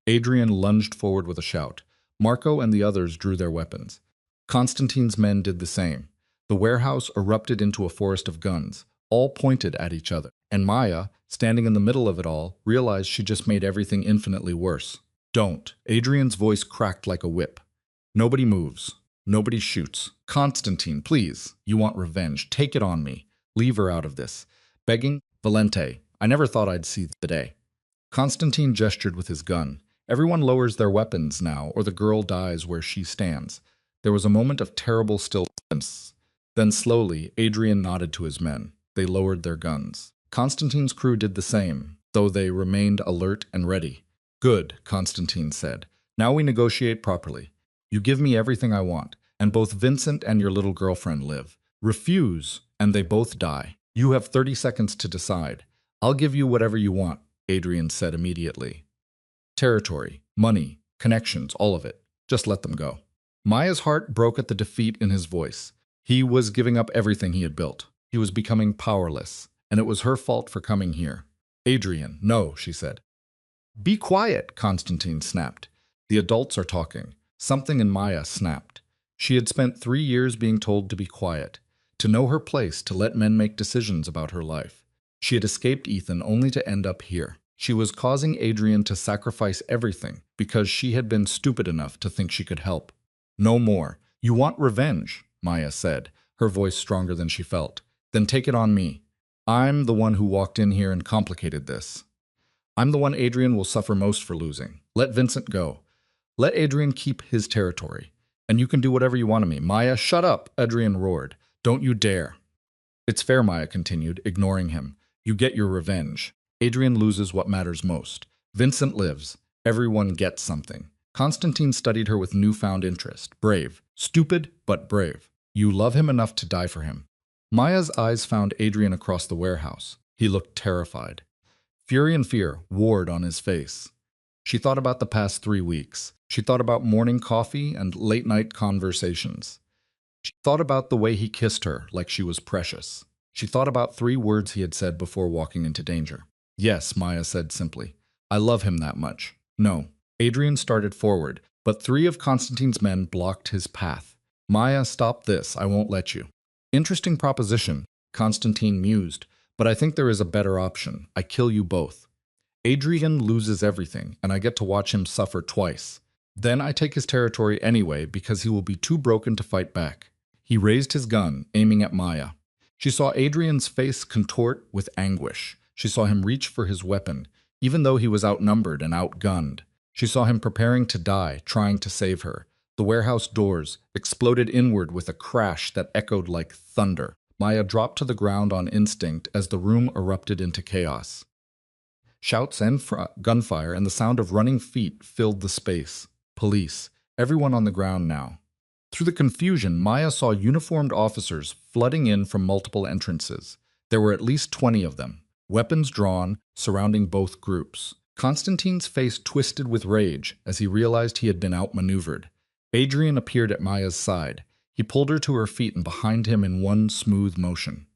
Adrian lunged forward with a shout. Marco and the others drew their weapons. Constantine's men did the same. The warehouse erupted into a forest of guns, all pointed at each other. And Maya, standing in the middle of it all, realized she just made everything infinitely worse. Don't. Adrian's voice cracked like a whip. Nobody moves. Nobody shoots. Constantine, please. You want revenge. Take it on me. Leave her out of this. Begging, Valente, I never thought I'd see the day. Constantine gestured with his gun. Everyone lowers their weapons now, or the girl dies where she stands. There was a moment of terrible stillness. Then slowly, Adrian nodded to his men. They lowered their guns. Constantine's crew did the same, though they remained alert and ready. Good, Constantine said. Now we negotiate properly. You give me everything I want, and both Vincent and your little girlfriend live. Refuse, and they both die. You have 30 seconds to decide. I'll give you whatever you want, Adrian said immediately. Territory, money, connections, all of it. Just let them go. Maya's heart broke at the defeat in his voice. He was giving up everything he had built. He was becoming powerless, and it was her fault for coming here. Adrian, no, she said. Be quiet, Constantine snapped. The adults are talking. Something in Maya snapped. She had spent 3 years being told to be quiet, to know her place, to let men make decisions about her life. She had escaped Ethan only to end up here. She was causing Adrian to sacrifice everything because she had been stupid enough to think she could help. No more. You want revenge, Maya said, her voice stronger than she felt. Then take it on me. I'm the one who walked in here and complicated this. I'm the one Adrian will suffer most for losing. Let Vincent go. Let Adrian keep his territory. And you can do whatever you want of me. Maya, shut up, Adrian roared. Don't you dare. It's fair, Maya continued, ignoring him. You get your revenge. Adrian loses what matters most. Vincent lives. Everyone gets something. Constantine studied her with newfound interest. Brave. Stupid, but brave. You love him enough to die for him. Maya's eyes found Adrian across the warehouse. He looked terrified. Fury and fear warred on his face. She thought about the past 3 weeks. She thought about morning coffee and late-night conversations. She thought about the way he kissed her like she was precious. She thought about 3 words he had said before walking into danger. Yes, Maya said simply. I love him that much. No. Adrian started forward, but 3 of Constantine's men blocked his path. Maya, stop this. I won't let you. Interesting proposition, Constantine mused, but I think there is a better option. I kill you both. Adrian loses everything, and I get to watch him suffer twice. Then I take his territory anyway because he will be too broken to fight back. He raised his gun, aiming at Maya. She saw Adrian's face contort with anguish. She saw him reach for his weapon, even though he was outnumbered and outgunned. She saw him preparing to die, trying to save her. The warehouse doors exploded inward with a crash that echoed like thunder. Maya dropped to the ground on instinct as the room erupted into chaos. Shouts and gunfire and the sound of running feet filled the space. Police, everyone on the ground now. Through the confusion, Maya saw uniformed officers flooding in from multiple entrances. There were at least 20 of them, weapons drawn, surrounding both groups. Constantine's face twisted with rage as he realized he had been outmaneuvered. Adrian appeared at Maya's side. He pulled her to her feet and behind him in one smooth motion.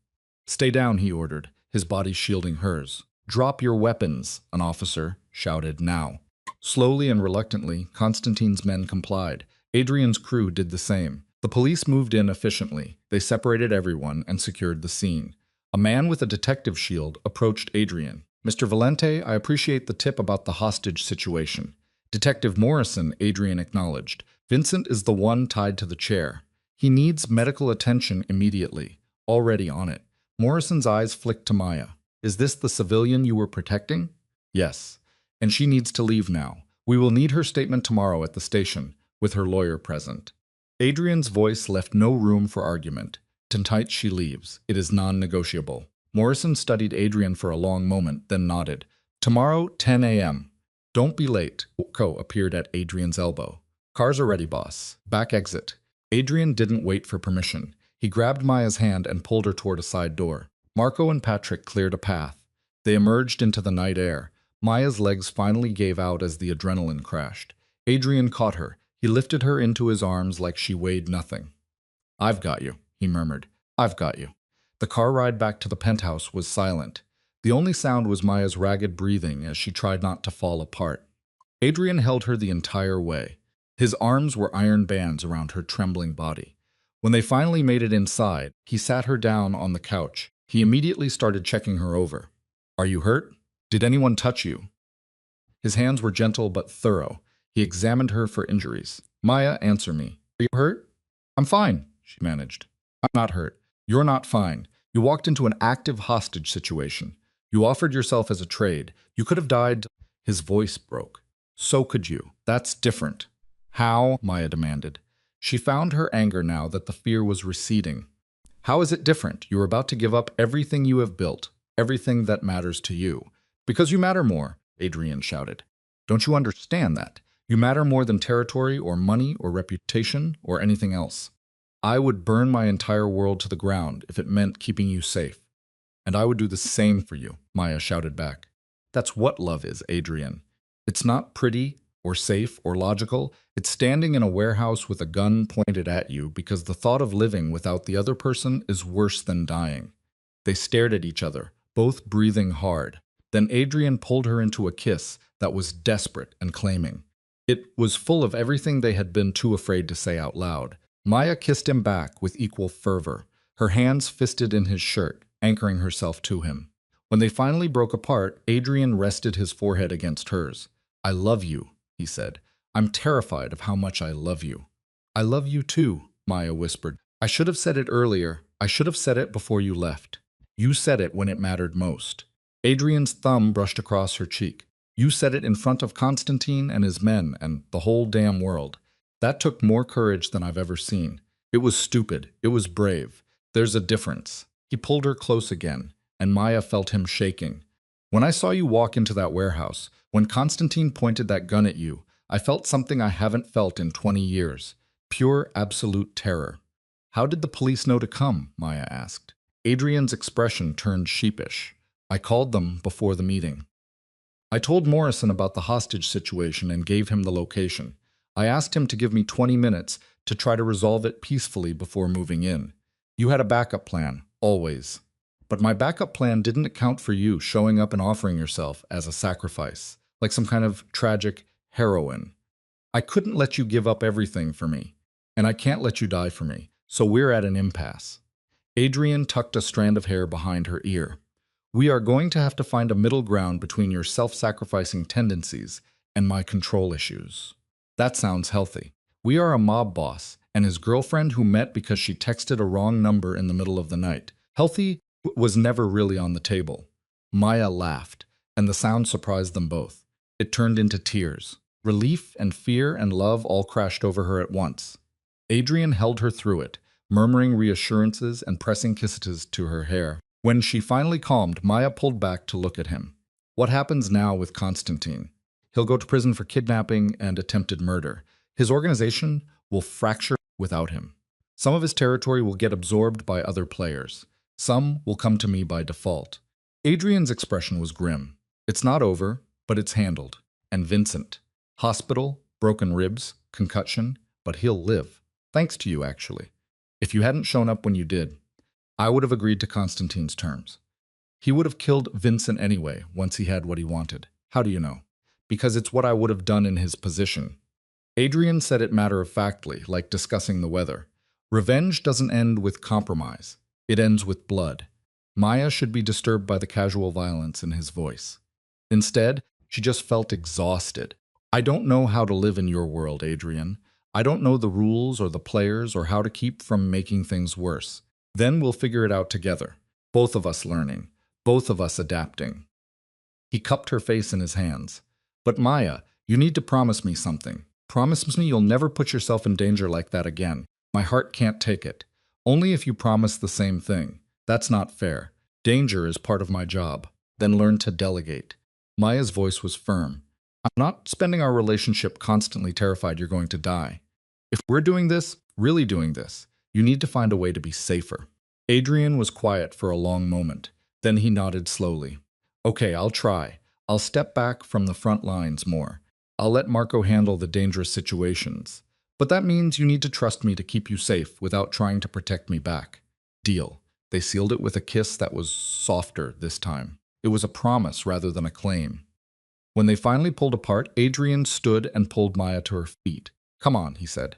Stay down, he ordered, his body shielding hers. Drop your weapons, an officer shouted now. Slowly and reluctantly, Constantine's men complied. Adrian's crew did the same. The police moved in efficiently. They separated everyone and secured the scene. A man with a detective shield approached Adrian. Mr. Valente, I appreciate the tip about the hostage situation. Detective Morrison, Adrian acknowledged. Vincent is the one tied to the chair. He needs medical attention immediately. Already on it. Morrison's eyes flicked to Maya. Is this the civilian you were protecting? Yes. And she needs to leave now. We will need her statement tomorrow at the station, with her lawyer present. Adrian's voice left no room for argument. Tonight she leaves. It is non-negotiable. Morrison studied Adrian for a long moment, then nodded. Tomorrow, 10 a.m. Don't be late. Co appeared at Adrian's elbow. Cars are ready, boss. Back exit. Adrian didn't wait for permission. He grabbed Maya's hand and pulled her toward a side door. Marco and Patrick cleared a path. They emerged into the night air. Maya's legs finally gave out as the adrenaline crashed. Adrian caught her. He lifted her into his arms like she weighed nothing. "I've got you," he murmured. "I've got you." The car ride back to the penthouse was silent. The only sound was Maya's ragged breathing as she tried not to fall apart. Adrian held her the entire way. His arms were iron bands around her trembling body. When they finally made it inside, he sat her down on the couch. He immediately started checking her over. "Are you hurt? Did anyone touch you?" His hands were gentle but thorough. He examined her for injuries. "Maya, answer me. Are you hurt?" "I'm fine," she managed. "I'm not hurt. You're not fine. You walked into an active hostage situation. You offered yourself as a trade. You could have died." His voice broke. "So could you. That's different." "How?" Maya demanded. She found her anger now that the fear was receding. "How is it different? You're about to give up everything you have built, everything that matters to you. Because you matter more," Adrian shouted. "Don't you understand that? You matter more than territory or money or reputation or anything else. I would burn my entire world to the ground if it meant keeping you safe. And I would do the same for you," Maya shouted back. "That's what love is, Adrian. It's not pretty or safe or logical. It's standing in a warehouse with a gun pointed at you because the thought of living without the other person is worse than dying." They stared at each other, both breathing hard. Then Adrian pulled her into a kiss that was desperate and claiming. It was full of everything they had been too afraid to say out loud. Maya kissed him back with equal fervor, her hands fisted in his shirt, anchoring herself to him. When they finally broke apart, Adrian rested his forehead against hers. "I love you," he said. "I'm terrified of how much I love you." "I love you too," Maya whispered. "I should have said it earlier. I should have said it before you left. You said it when it mattered most." Adrian's thumb brushed across her cheek. "You said it in front of Constantine and his men and the whole damn world. That took more courage than I've ever seen. It was stupid. It was brave. There's a difference." He pulled her close again, and Maya felt him shaking. "When I saw you walk into that warehouse, when Constantine pointed that gun at you, I felt something I haven't felt in 20 years. Pure, absolute terror." "How did the police know to come?" Maya asked. Adrian's expression turned sheepish. "I called them before the meeting. I told Morrison about the hostage situation and gave him the location. I asked him to give me 20 minutes to try to resolve it peacefully before moving in. You had a backup plan, always. But my backup plan didn't account for you showing up and offering yourself as a sacrifice, like some kind of tragic heroine. I couldn't let you give up everything for me, and I can't let you die for me, so we're at an impasse." Adrian tucked a strand of hair behind her ear. "We are going to have to find a middle ground between your self-sacrificing tendencies and my control issues." "That sounds healthy. We are a mob boss and his girlfriend who met because she texted a wrong number in the middle of the night. Healthy was never really on the table." Maya laughed, and the sound surprised them both. It turned into tears. Relief and fear and love all crashed over her at once. Adrian held her through it, murmuring reassurances and pressing kisses to her hair. When she finally calmed, Maya pulled back to look at him. "What happens now with Constantine? He'll go to prison for kidnapping and attempted murder. His organization will fracture without him. Some of his territory will get absorbed by other players. Some will come to me by default." Adrian's expression was grim. "It's not over, but it's handled. And Vincent? Hospital, broken ribs, concussion, but he'll live. Thanks to you, actually. If you hadn't shown up when you did, I would have agreed to Constantine's terms. He would have killed Vincent anyway, once he had what he wanted. How do you know? Because it's what I would have done in his position." Adrian said it matter-of-factly, like discussing the weather. "Revenge doesn't end with compromise. It ends with blood." Maya should be disturbed by the casual violence in his voice. Instead, she just felt exhausted. "I don't know how to live in your world, Adrian. I don't know the rules or the players or how to keep from making things worse. Then we'll figure it out together. Both of us learning. Both of us adapting." He cupped her face in his hands. "But Maya, you need to promise me something. Promise me you'll never put yourself in danger like that again. My heart can't take it. Only if you promise the same thing. That's not fair. Danger is part of my job. Then learn to delegate." Maya's voice was firm. "I'm not spending our relationship constantly terrified you're going to die. If we're doing this, really doing this, You need to find a way to be safer. Adrian was quiet for a long moment. Then he nodded slowly. Okay, I'll try. I'll step back from the front lines more. I'll let Marco handle the dangerous situations. But that means you need to trust me to keep you safe without trying to protect me back. Deal. They sealed it with a kiss that was softer this time. It was a promise rather than a claim. When they finally pulled apart, Adrian stood and pulled Maya to her feet. Come on, he said.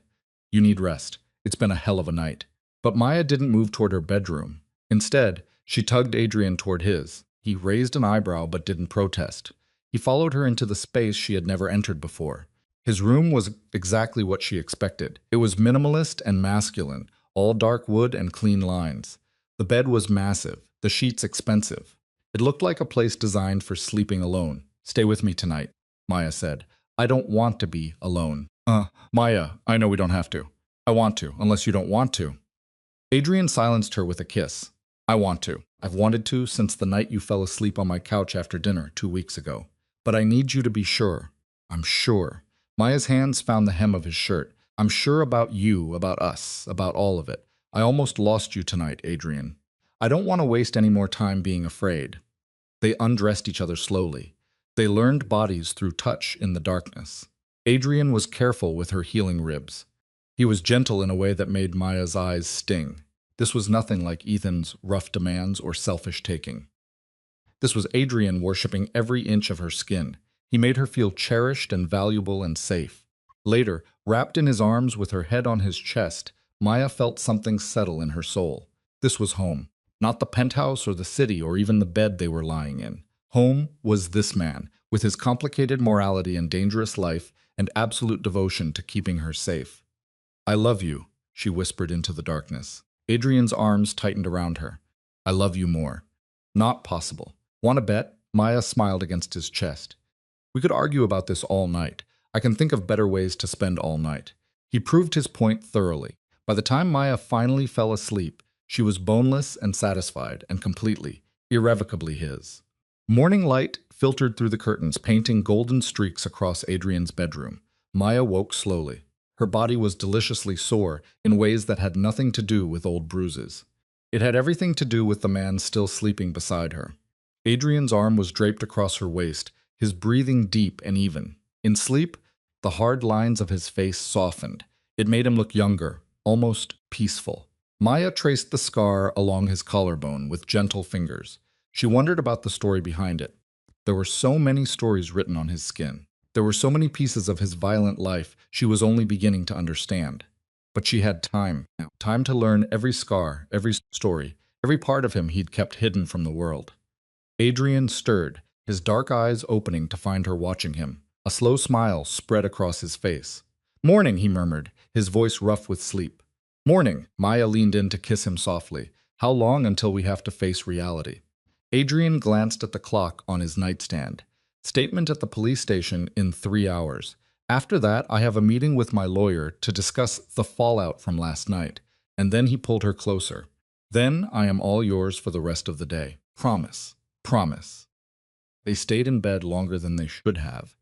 You need rest. It's been a hell of a night. But Maya didn't move toward her bedroom. Instead, she tugged Adrian toward his. He raised an eyebrow but didn't protest. He followed her into the space she had never entered before. His room was exactly what she expected. It was minimalist and masculine, all dark wood and clean lines. The bed was massive, the sheets expensive. It looked like a place designed for sleeping alone. Stay with me tonight, Maya said. I don't want to be alone. Maya, I know we don't have to. I want to, unless you don't want to. Adrian silenced her with a kiss. I want to. I've wanted to since the night you fell asleep on my couch after dinner 2 weeks ago. But I need you to be sure. I'm sure. Maya's hands found the hem of his shirt. I'm sure about you, about us, about all of it. I almost lost you tonight, Adrian. I don't want to waste any more time being afraid. They undressed each other slowly. They learned bodies through touch in the darkness. Adrian was careful with her healing ribs. He was gentle in a way that made Maya's eyes sting. This was nothing like Ethan's rough demands or selfish taking. This was Adrian worshipping every inch of her skin. He made her feel cherished and valuable and safe. Later, wrapped in his arms with her head on his chest, Maya felt something settle in her soul. This was home. Not the penthouse or the city or even the bed they were lying in. Home was this man, with his complicated morality and dangerous life and absolute devotion to keeping her safe. I love you, she whispered into the darkness. Adrian's arms tightened around her. I love you more. Not possible. Want to bet? Maya smiled against his chest. We could argue about this all night. I can think of better ways to spend all night. He proved his point thoroughly. By the time Maya finally fell asleep, she was boneless and satisfied and completely, irrevocably his. Morning light filtered through the curtains, painting golden streaks across Adrian's bedroom. Maya woke slowly. Her body was deliciously sore in ways that had nothing to do with old bruises. It had everything to do with the man still sleeping beside her. Adrian's arm was draped across her waist, his breathing deep and even. In sleep, the hard lines of his face softened. It made him look younger, almost peaceful. Maya traced the scar along his collarbone with gentle fingers. She wondered about the story behind it. There were so many stories written on his skin. There were so many pieces of his violent life she was only beginning to understand. But she had time now. Time to learn every scar, every story, every part of him he'd kept hidden from the world. Adrian stirred, his dark eyes opening to find her watching him. A slow smile spread across his face. Morning, he murmured, his voice rough with sleep. Morning, Maya leaned in to kiss him softly. How long until we have to face reality? Adrian glanced at the clock on his nightstand. Statement at the police station in 3 hours. After that, I have a meeting with my lawyer to discuss the fallout from last night. And then he pulled her closer. Then I am all yours for the rest of the day. Promise. Promise. They stayed in bed longer than they should have,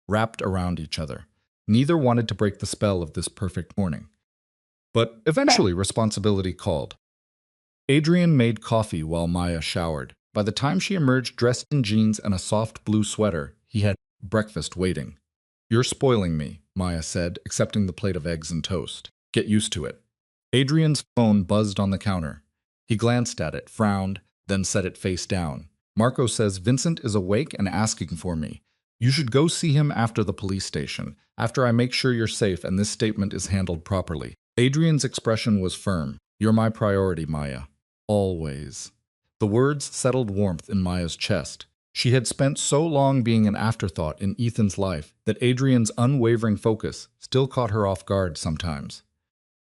wrapped around each other. Neither wanted to break the spell of this perfect morning. But eventually responsibility called. Adrian made coffee while Maya showered. By the time she emerged dressed in jeans and a soft blue sweater, he had breakfast waiting. You're spoiling me, Maya said, accepting the plate of eggs and toast. Get used to it. Adrian's phone buzzed on the counter. He glanced at it, frowned, then set it face down. Marco says Vincent is awake and asking for me. You should go see him after the police station, after I make sure you're safe and this statement is handled properly. Adrian's expression was firm. You're my priority, Maya. Always. The words settled warmth in Maya's chest. She had spent so long being an afterthought in Ethan's life that Adrian's unwavering focus still caught her off guard sometimes.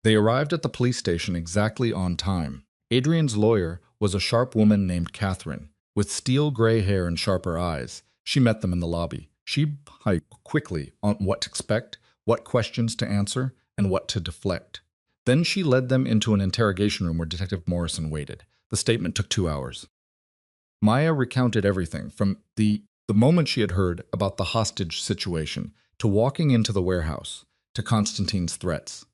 They arrived at the police station exactly on time. Adrian's lawyer was a sharp woman named Catherine, with steel gray hair and sharper eyes. She met them in the lobby. She hyped quickly on what to expect, what questions to answer, and what to deflect. Then she led them into an interrogation room where Detective Morrison waited. The statement took 2 hours. Maya recounted everything from the moment she had heard about the hostage situation to walking into the warehouse to Constantine's threats.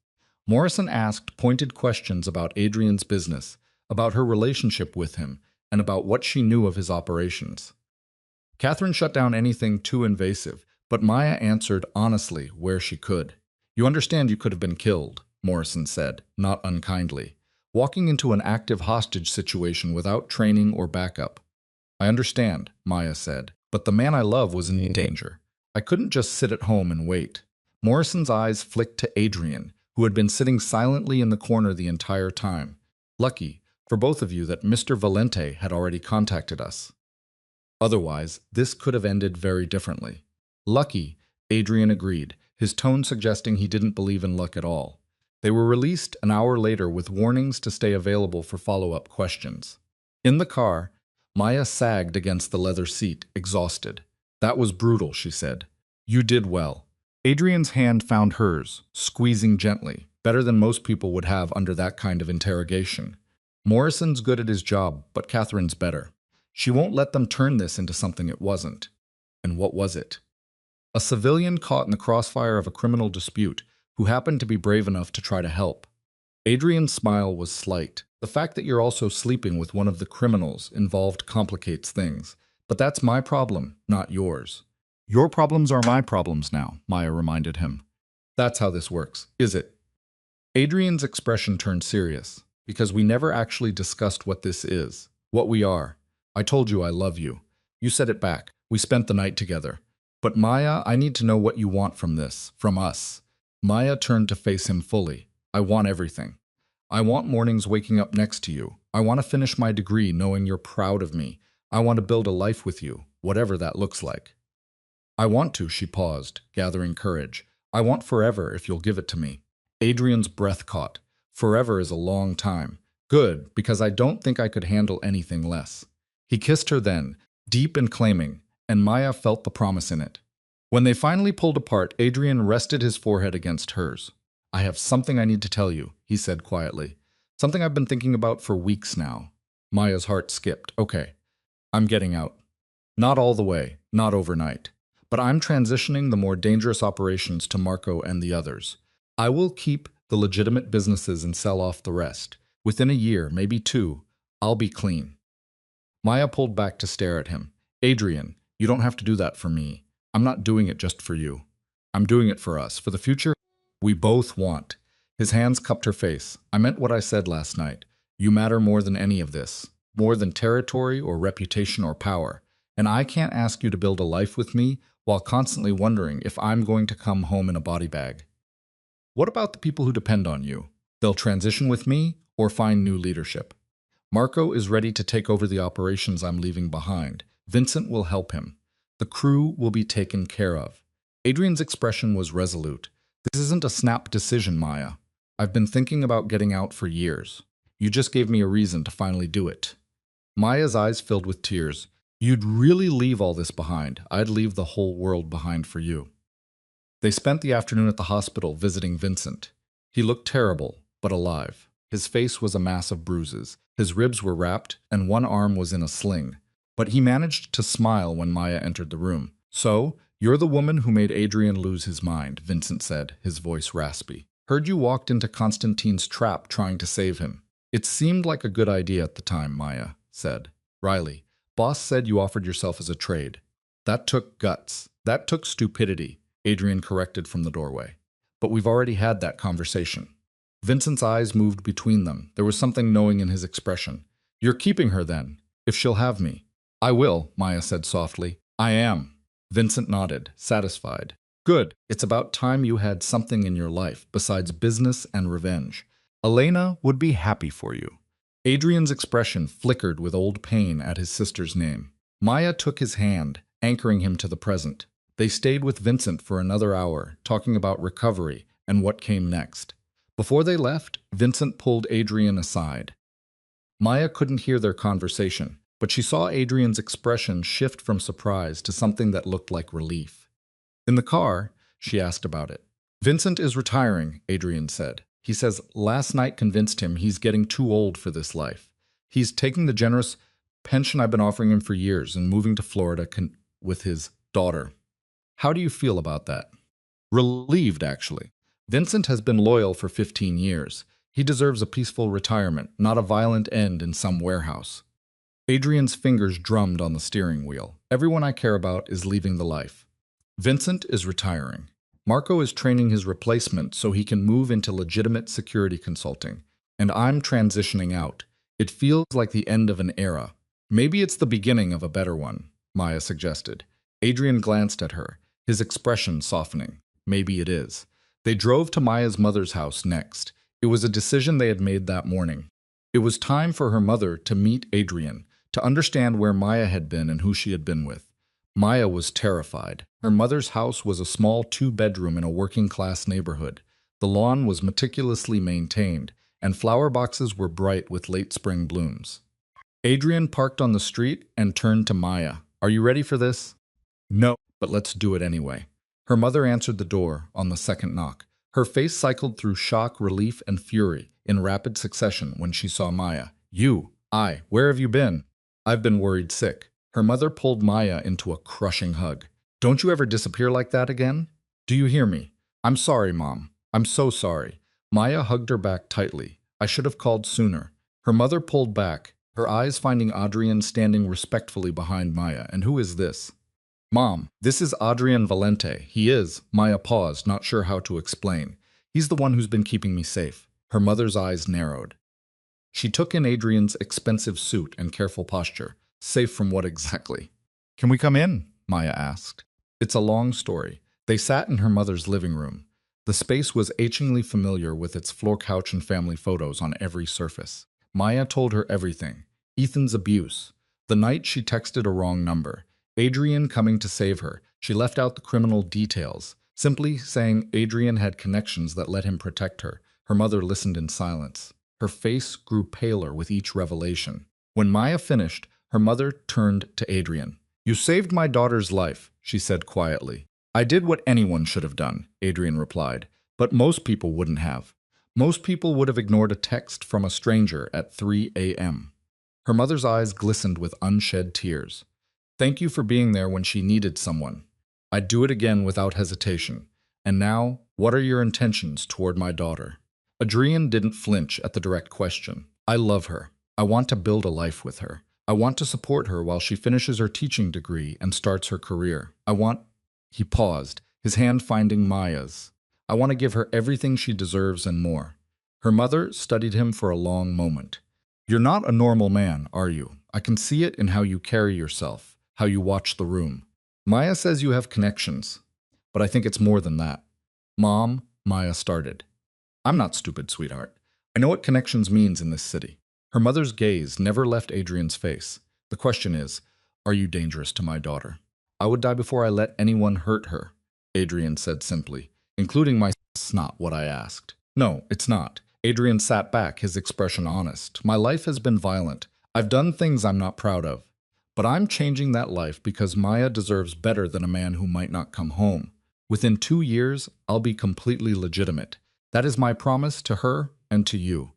Morrison asked pointed questions about Adrian's business, about her relationship with him, and about what she knew of his operations. Catherine shut down anything too invasive, but Maya answered honestly where she could. "You understand you could have been killed," Morrison said, not unkindly. "Walking into an active hostage situation without training or backup." "I understand," Maya said, "but the man I love was in danger. I couldn't just sit at home and wait." Morrison's eyes flicked to Adrian, who had been sitting silently in the corner the entire time. "Lucky, for both of you, that Mr. Valente had already contacted us. Otherwise, this could have ended very differently." "Lucky," Adrian agreed, his tone suggesting he didn't believe in luck at all. They were released an hour later with warnings to stay available for follow-up questions. In the car, Maya sagged against the leather seat, exhausted. "That was brutal," she said. "You did well." Adrian's hand found hers, squeezing gently, better than most people would have under that kind of interrogation. "Morrison's good at his job, but Catherine's better. She won't let them turn this into something it wasn't." And what was it? A civilian caught in the crossfire of a criminal dispute who happened to be brave enough to try to help. Adrian's smile was slight. "The fact that you're also sleeping with one of the criminals involved complicates things. But that's my problem, not yours." "Your problems are my problems now," Maya reminded him. "That's how this works, is it?" Adrian's expression turned serious. "Because we never actually discussed what this is, what we are. I told you I love you. You said it back. We spent the night together. But Maya, I need to know what you want from this, from us." Maya turned to face him fully. "I want everything. I want mornings waking up next to you. I want to finish my degree knowing you're proud of me. I want to build a life with you, whatever that looks like." "I want to," she paused, gathering courage. "I want forever if you'll give it to me." Adrian's breath caught. "Forever is a long time." "Good, because I don't think I could handle anything less." He kissed her then, deep and claiming, and Maya felt the promise in it. When they finally pulled apart, Adrian rested his forehead against hers. "I have something I need to tell you," he said quietly. "Something I've been thinking about for weeks now." Maya's heart skipped. "Okay, I'm getting out. Not all the way, not overnight. But I'm transitioning the more dangerous operations to Marco and the others. I will keep the legitimate businesses and sell off the rest. Within a year, maybe two, I'll be clean." Maya pulled back to stare at him. "Adrian, you don't have to do that for me. I'm not doing it just for you. I'm doing it for us, for the future we both want." His hands cupped her face. "I meant what I said last night. You matter more than any of this, more than territory or reputation or power. And I can't ask you to build a life with me while constantly wondering if I'm going to come home in a body bag. What about the people who depend on you? They'll transition with me or find new leadership. Marco is ready to take over the operations I'm leaving behind. Vincent will help him. The crew will be taken care of." Adrian's expression was resolute. "This isn't a snap decision, Maya. I've been thinking about getting out for years. You just gave me a reason to finally do it." Maya's eyes filled with tears. "You'd really leave all this behind. I'd leave the whole world behind for you." They spent the afternoon at the hospital visiting Vincent. He looked terrible, but alive. His face was a mass of bruises. His ribs were wrapped, and one arm was in a sling. But he managed to smile when Maya entered the room. "So, you're the woman who made Adrian lose his mind," Vincent said, his voice raspy. "Heard you walked into Constantine's trap trying to save him." "It seemed like a good idea at the time," Maya said. "Riley, boss said you offered yourself as a trade." "That took guts. That took stupidity," Adrian corrected from the doorway. "But we've already had that conversation." Vincent's eyes moved between them. There was something knowing in his expression. "You're keeping her then, if she'll have me." "I will," Maya said softly. "I am." Vincent nodded, satisfied. "Good. It's about time you had something in your life besides business and revenge. Elena would be happy for you." Adrian's expression flickered with old pain at his sister's name. Maya took his hand, anchoring him to the present. They stayed with Vincent for another hour, talking about recovery and what came next. Before they left, Vincent pulled Adrian aside. Maya couldn't hear their conversation, but she saw Adrian's expression shift from surprise to something that looked like relief. In the car, she asked about it. "Vincent is retiring," Adrian said. "He says last night convinced him he's getting too old for this life. He's taking the generous pension I've been offering him for years and moving to Florida with his daughter." "How do you feel about that?" "Relieved, actually." Vincent has been loyal for 15 years. He deserves a peaceful retirement, not a violent end in some warehouse. Adrian's fingers drummed on the steering wheel. Everyone I care about is leaving the life. Vincent is retiring. Marco is training his replacement so he can move into legitimate security consulting. And I'm transitioning out. It feels like the end of an era. Maybe it's the beginning of a better one, Maya suggested. Adrian glanced at her, his expression softening. Maybe it is. They drove to Maya's mother's house next. It was a decision they had made that morning. It was time for her mother to meet Adrian, to understand where Maya had been and who she had been with. Maya was terrified. Her mother's house was a small two-bedroom in a working-class neighborhood. The lawn was meticulously maintained, and flower boxes were bright with late spring blooms. Adrian parked on the street and turned to Maya. "Are you ready for this?" "No, but let's do it anyway." Her mother answered the door on the second knock. Her face cycled through shock, relief, and fury in rapid succession when she saw Maya. "You, where have you been?" "I've been worried sick." Her mother pulled Maya into a crushing hug. "Don't you ever disappear like that again? Do you hear me?" "I'm sorry, Mom. I'm so sorry." Maya hugged her back tightly. "I should have called sooner." Her mother pulled back, her eyes finding Adrian standing respectfully behind Maya. "And who is this?" "Mom, this is Adrian Valente. He is." Maya paused, not sure how to explain. "He's the one who's been keeping me safe." Her mother's eyes narrowed. She took in Adrian's expensive suit and careful posture. "Safe from what exactly?" "Can we come in?" Maya asked. It's a long story. They sat in her mother's living room. The space was achingly familiar with its floor couch and family photos on every surface. Maya told her everything. Ethan's abuse. The night she texted a wrong number. Adrian coming to save her. She left out the criminal details, simply saying Adrian had connections that let him protect her. Her mother listened in silence. Her face grew paler with each revelation. When Maya finished, her mother turned to Adrian. "You saved my daughter's life," she said quietly. "I did what anyone should have done," Adrian replied, "but most people wouldn't have. Most people would have ignored a text from a stranger at 3 a.m. Her mother's eyes glistened with unshed tears. "Thank you for being there when she needed someone. I'd do it again without hesitation. And now, what are your intentions toward my daughter?" Adrian didn't flinch at the direct question. "I love her. I want to build a life with her. I want to support her while she finishes her teaching degree and starts her career. He paused, his hand finding Maya's. "I want to give her everything she deserves and more." Her mother studied him for a long moment. "You're not a normal man, are you? I can see it in how you carry yourself, how you watch the room. Maya says you have connections, but I think it's more than that." "Mom," Maya started. "I'm not stupid, sweetheart. I know what connections means in this city." Her mother's gaze never left Adrian's face. "The question is, are you dangerous to my daughter?" "I would die before I let anyone hurt her," Adrian said simply. "Including my It's not what I asked." "No, it's not." Adrian sat back, his expression honest. "My life has been violent. I've done things I'm not proud of. But I'm changing that life because Maya deserves better than a man who might not come home. Within 2 years, I'll be completely legitimate. That is my promise to her and to you."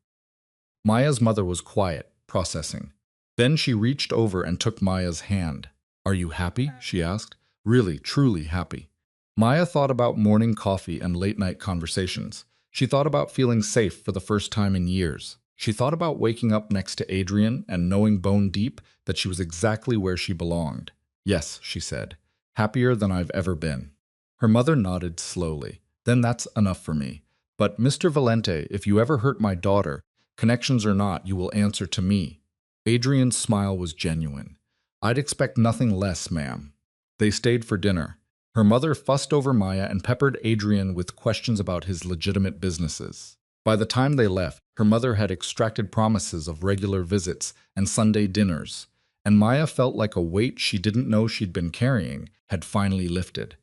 Maya's mother was quiet, processing. Then she reached over and took Maya's hand. "Are you happy?" she asked. "Really, truly happy." Maya thought about morning coffee and late-night conversations. She thought about feeling safe for the first time in years. She thought about waking up next to Adrian and knowing bone deep that she was exactly where she belonged. "Yes," she said, "happier than I've ever been." Her mother nodded slowly. "Then that's enough for me. But Mr. Valente, if you ever hurt my daughter, connections or not, you will answer to me." Adrian's smile was genuine. "I'd expect nothing less, ma'am." They stayed for dinner. Her mother fussed over Maya and peppered Adrian with questions about his legitimate businesses. By the time they left, her mother had extracted promises of regular visits and Sunday dinners, and Maya felt like a weight she didn't know she'd been carrying had finally lifted.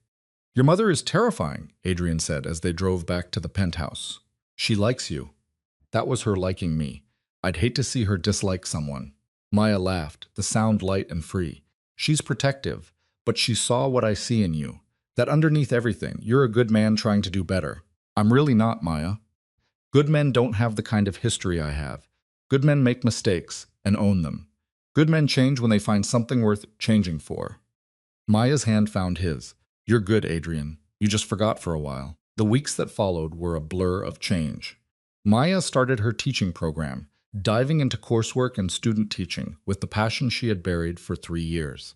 "Your mother is terrifying," Adrian said as they drove back to the penthouse. "She likes you." "That was her liking me. I'd hate to see her dislike someone." Maya laughed, the sound light and free. "She's protective, but she saw what I see in you. That underneath everything, you're a good man trying to do better." "I'm really not, Maya. Good men don't have the kind of history I have. Good men make mistakes and own them. Good men change when they find something worth changing for." Maya's hand found his. "You're good, Adrian. You just forgot for a while." The weeks that followed were a blur of change. Maya started her teaching program, diving into coursework and student teaching with the passion she had buried for 3 years.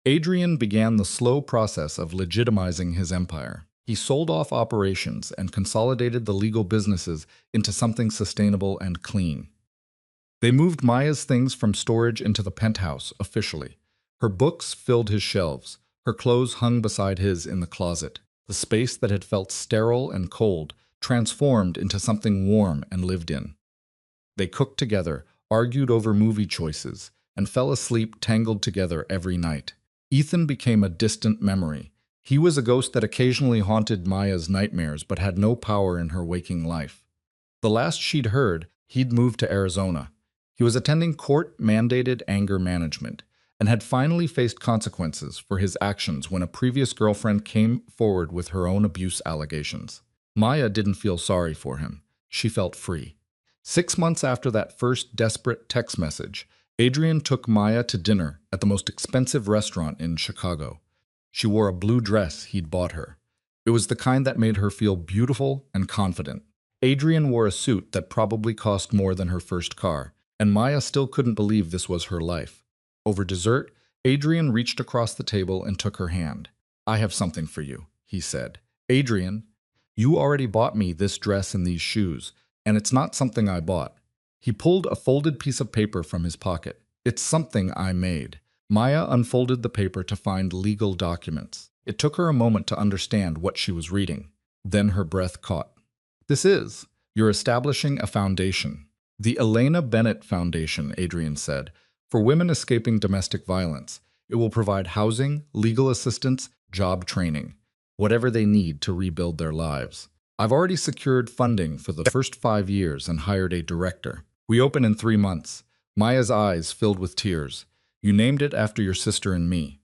Adrian began the slow process of legitimizing his empire. He sold off operations and consolidated the legal businesses into something sustainable and clean. They moved Maya's things from storage into the penthouse officially. Her books filled his shelves. Her clothes hung beside his in the closet. The space that had felt sterile and cold transformed into something warm and lived in. They cooked together, argued over movie choices, and fell asleep tangled together every night. Ethan became a distant memory. He was a ghost that occasionally haunted Maya's nightmares but had no power in her waking life. The last she'd heard, he'd moved to Arizona. He was attending court-mandated anger management and had finally faced consequences for his actions when a previous girlfriend came forward with her own abuse allegations. Maya didn't feel sorry for him. She felt free. 6 months after that first desperate text message, Adrian took Maya to dinner at the most expensive restaurant in Chicago. She wore a blue dress he'd bought her. It was the kind that made her feel beautiful and confident. Adrian wore a suit that probably cost more than her first car, and Maya still couldn't believe this was her life. Over dessert, Adrian reached across the table and took her hand. "I have something for you," he said. "Adrian, you already bought me this dress and these shoes, and it's not something I bought." He pulled a folded piece of paper from his pocket. "It's something I made." Maya unfolded the paper to find legal documents. It took her a moment to understand what she was reading. Then her breath caught. You're establishing a foundation. The Elena Bennett Foundation," Adrian said, "for women escaping domestic violence. It will provide housing, legal assistance, job training, whatever they need to rebuild their lives. I've already secured funding for the first 5 years and hired a director. We open in 3 months." Maya's eyes filled with tears. "You named it after your sister and me.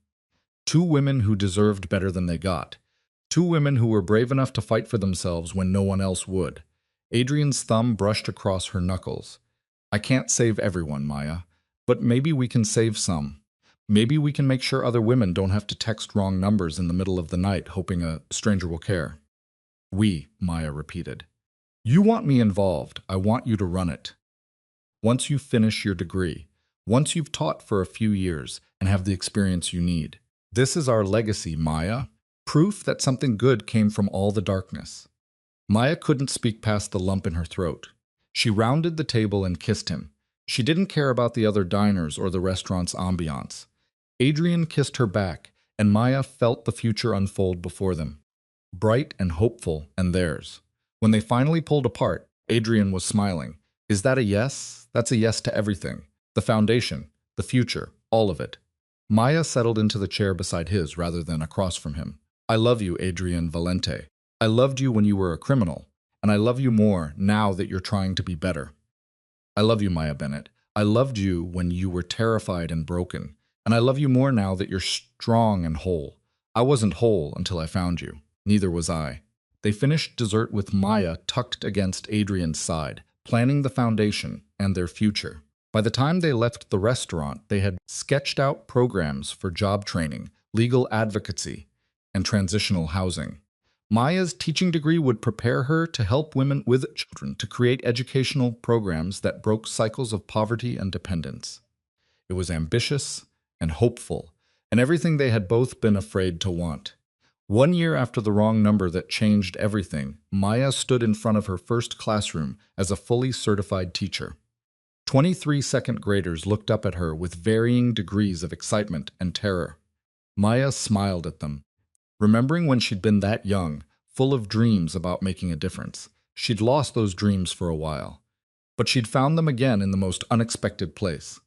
2 women who deserved better than they got. 2 women who were brave enough to fight for themselves when no one else would." Adrian's thumb brushed across her knuckles. "I can't save everyone, Maya, but maybe we can save some. Maybe we can make sure other women don't have to text wrong numbers in the middle of the night hoping a stranger will care." "We," Maya repeated. "You want me involved. I want you to run it. Once you finish your degree, once you've taught for a few years and have the experience you need. This is our legacy, Maya. Proof that something good came from all the darkness." Maya couldn't speak past the lump in her throat. She rounded the table and kissed him. She didn't care about the other diners or the restaurant's ambiance. Adrian kissed her back, and Maya felt the future unfold before them. Bright and hopeful, and theirs. When they finally pulled apart, Adrian was smiling. "Is that a yes? That's a yes to everything. The foundation, the future, all of it." Maya settled into the chair beside his rather than across from him. "I love you, Adrian Valente. I loved you when you were a criminal, and I love you more now that you're trying to be better. I love you, Maya Bennett. I loved you when you were terrified and broken, and I love you more now that you're strong and whole. I wasn't whole until I found you. Neither was I." They finished dessert with Maya tucked against Adrian's side, planning the foundation and their future. By the time they left the restaurant, they had sketched out programs for job training, legal advocacy, and transitional housing. Maya's teaching degree would prepare her to help women with children to create educational programs that broke cycles of poverty and dependence. It was ambitious and hopeful, and everything they had both been afraid to want. 1 year after the wrong number that changed everything, Maya stood in front of her first classroom as a fully certified teacher. 23 second graders looked up at her with varying degrees of excitement and terror. Maya smiled at them. Remembering when she'd been that young, full of dreams about making a difference. She'd lost those dreams for a while, but she'd found them again in the most unexpected place.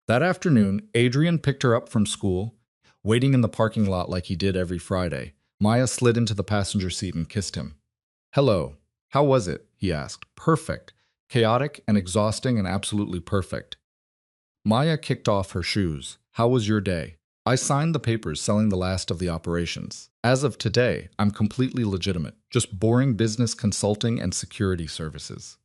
That afternoon, Adrian picked her up from school, waiting in the parking lot like he did every Friday. Maya slid into the passenger seat and kissed him. "Hello. How was it?" he asked. "Perfect. Chaotic and exhausting and absolutely perfect." Maya kicked off her shoes. "How was your day?" "I signed the papers selling the last of the operations. As of today, I'm completely legitimate. Just boring business consulting and security services."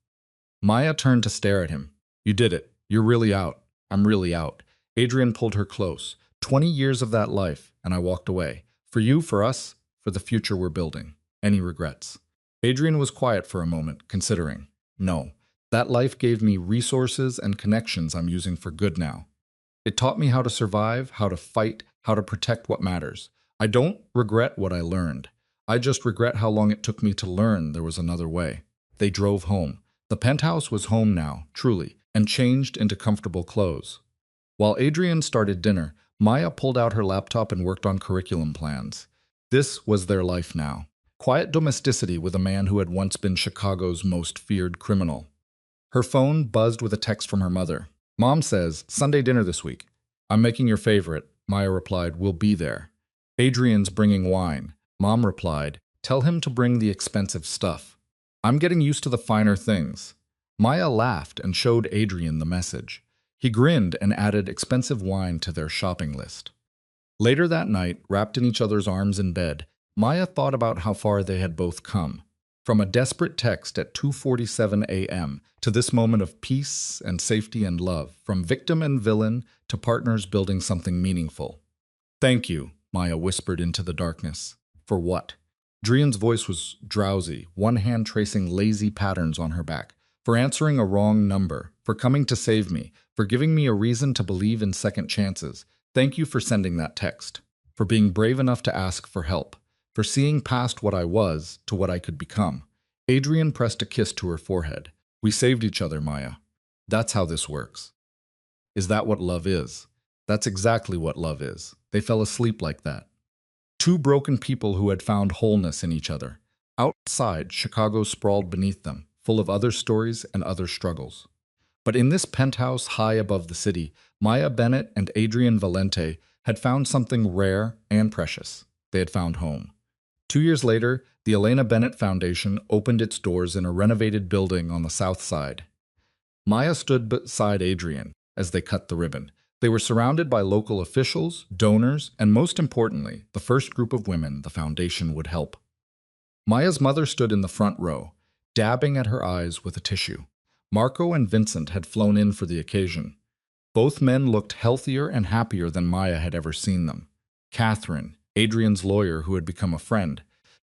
Maya turned to stare at him. "You did it. You're really out." "I'm really out." Adrian pulled her close. 20 years of that life, and I walked away. For you, for us, for the future we're building. Any regrets? Adrian was quiet for a moment, considering. No. That life gave me resources and connections I'm using for good now. It taught me how to survive, how to fight, how to protect what matters. I don't regret what I learned. I just regret how long it took me to learn there was another way. They drove home. The penthouse was home now, truly, and changed into comfortable clothes. While Adrian started dinner, Maya pulled out her laptop and worked on curriculum plans. This was their life now. Quiet domesticity with a man who had once been Chicago's most feared criminal. Her phone buzzed with a text from her mother. Mom says, Sunday dinner this week. I'm making your favorite. Maya replied, we'll be there. Adrian's bringing wine. Mom replied, tell him to bring the expensive stuff. I'm getting used to the finer things. Maya laughed and showed Adrian the message. He grinned and added expensive wine to their shopping list. Later that night, wrapped in each other's arms in bed, Maya thought about how far they had both come. From a desperate text at 2:47 a.m. to this moment of peace and safety and love, from victim and villain to partners building something meaningful. Thank you, Maya whispered into the darkness. For what? Adrian's voice was drowsy, one hand tracing lazy patterns on her back. For answering a wrong number, for coming to save me, for giving me a reason to believe in second chances. Thank you for sending that text, for being brave enough to ask for help, for seeing past what I was to what I could become. Adrian pressed a kiss to her forehead. We saved each other, Maya. That's how this works. Is that what love is? That's exactly what love is. They fell asleep like that. Two broken people who had found wholeness in each other. Outside, Chicago sprawled beneath them, full of other stories and other struggles. But in this penthouse high above the city, Maya Bennett and Adrian Valente had found something rare and precious. They had found home. 2 years later, the Elena Bennett Foundation opened its doors in a renovated building on the south side. Maya stood beside Adrian as they cut the ribbon. They were surrounded by local officials, donors, and most importantly, the first group of women the foundation would help. Maya's mother stood in the front row, dabbing at her eyes with a tissue. Marco and Vincent had flown in for the occasion. Both men looked healthier and happier than Maya had ever seen them. Catherine, Adrian's lawyer who had become a friend,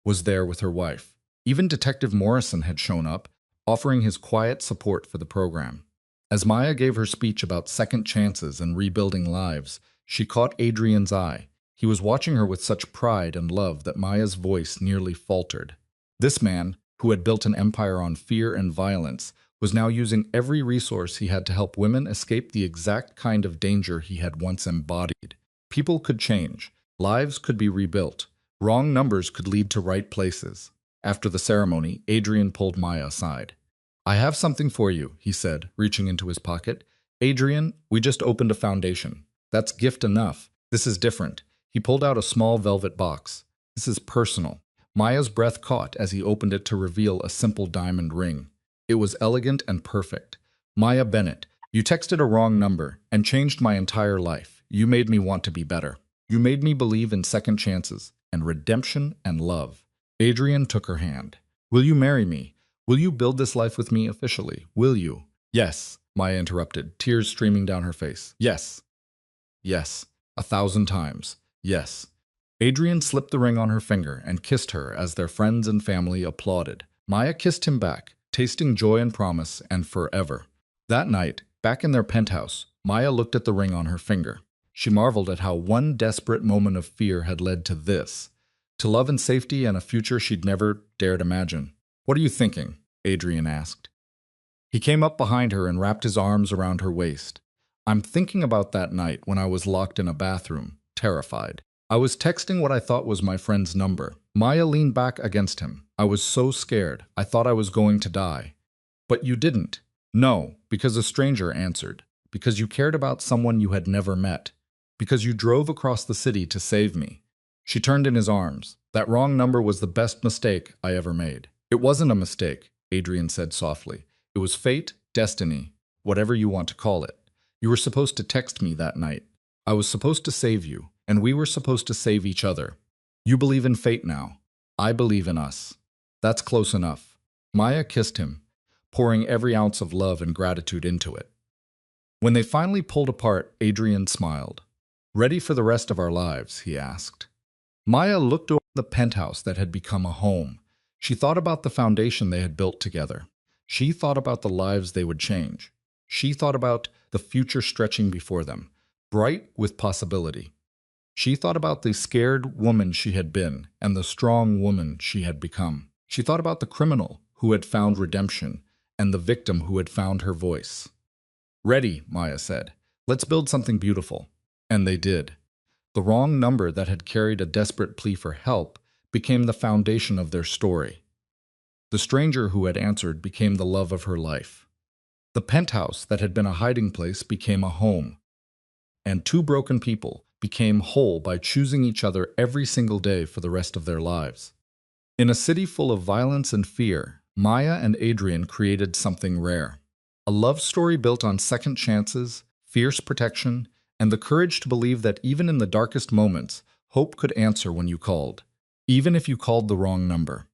was there with her wife. Even Detective Morrison had shown up, offering his quiet support for the program. As Maya gave her speech about second chances and rebuilding lives, she caught Adrian's eye. He was watching her with such pride and love that Maya's voice nearly faltered. This man, who had built an empire on fear and violence, was now using every resource he had to help women escape the exact kind of danger he had once embodied. People could change. Lives could be rebuilt. Wrong numbers could lead to right places. After the ceremony, Adrian pulled Maya aside. I have something for you, he said, reaching into his pocket. Adrian, we just opened a foundation. That's gift enough. This is different. He pulled out a small velvet box. This is personal. Maya's breath caught as he opened it to reveal a simple diamond ring. It was elegant and perfect. Maya Bennett, you texted a wrong number and changed my entire life. You made me want to be better. You made me believe in second chances and redemption and love. Adrian took her hand. Will you marry me? Will you build this life with me officially? Will you? Yes, Maya interrupted, tears streaming down her face. Yes. Yes. 1,000 times. Yes. Adrian slipped the ring on her finger and kissed her as their friends and family applauded. Maya kissed him back, tasting joy and promise and forever. That night, back in their penthouse, Maya looked at the ring on her finger. She marveled at how one desperate moment of fear had led to this, to love and safety and a future she'd never dared imagine. What are you thinking? Adrian asked. He came up behind her and wrapped his arms around her waist. I'm thinking about that night when I was locked in a bathroom, terrified. I was texting what I thought was my friend's number. Maya leaned back against him. I was so scared. I thought I was going to die. But you didn't. No, because a stranger answered. Because you cared about someone you had never met. Because you drove across the city to save me. She turned in his arms. That wrong number was the best mistake I ever made. It wasn't a mistake, Adrian said softly. It was fate, destiny, whatever you want to call it. You were supposed to text me that night. I was supposed to save you, and we were supposed to save each other. You believe in fate now. I believe in us. That's close enough. Maya kissed him, pouring every ounce of love and gratitude into it. When they finally pulled apart, Adrian smiled. Ready for the rest of our lives, he asked. Maya looked over the penthouse that had become a home. She thought about the foundation they had built together. She thought about the lives they would change. She thought about the future stretching before them, bright with possibility. She thought about the scared woman she had been and the strong woman she had become. She thought about the criminal who had found redemption and the victim who had found her voice. "Ready," Maya said. "Let's build something beautiful." And they did. The wrong number that had carried a desperate plea for help became the foundation of their story. The stranger who had answered became the love of her life. The penthouse that had been a hiding place became a home. And two broken people became whole by choosing each other every single day for the rest of their lives. In a city full of violence and fear, Maya and Adrian created something rare. A love story built on second chances, fierce protection, and the courage to believe that even in the darkest moments, hope could answer when you called, even if you called the wrong number.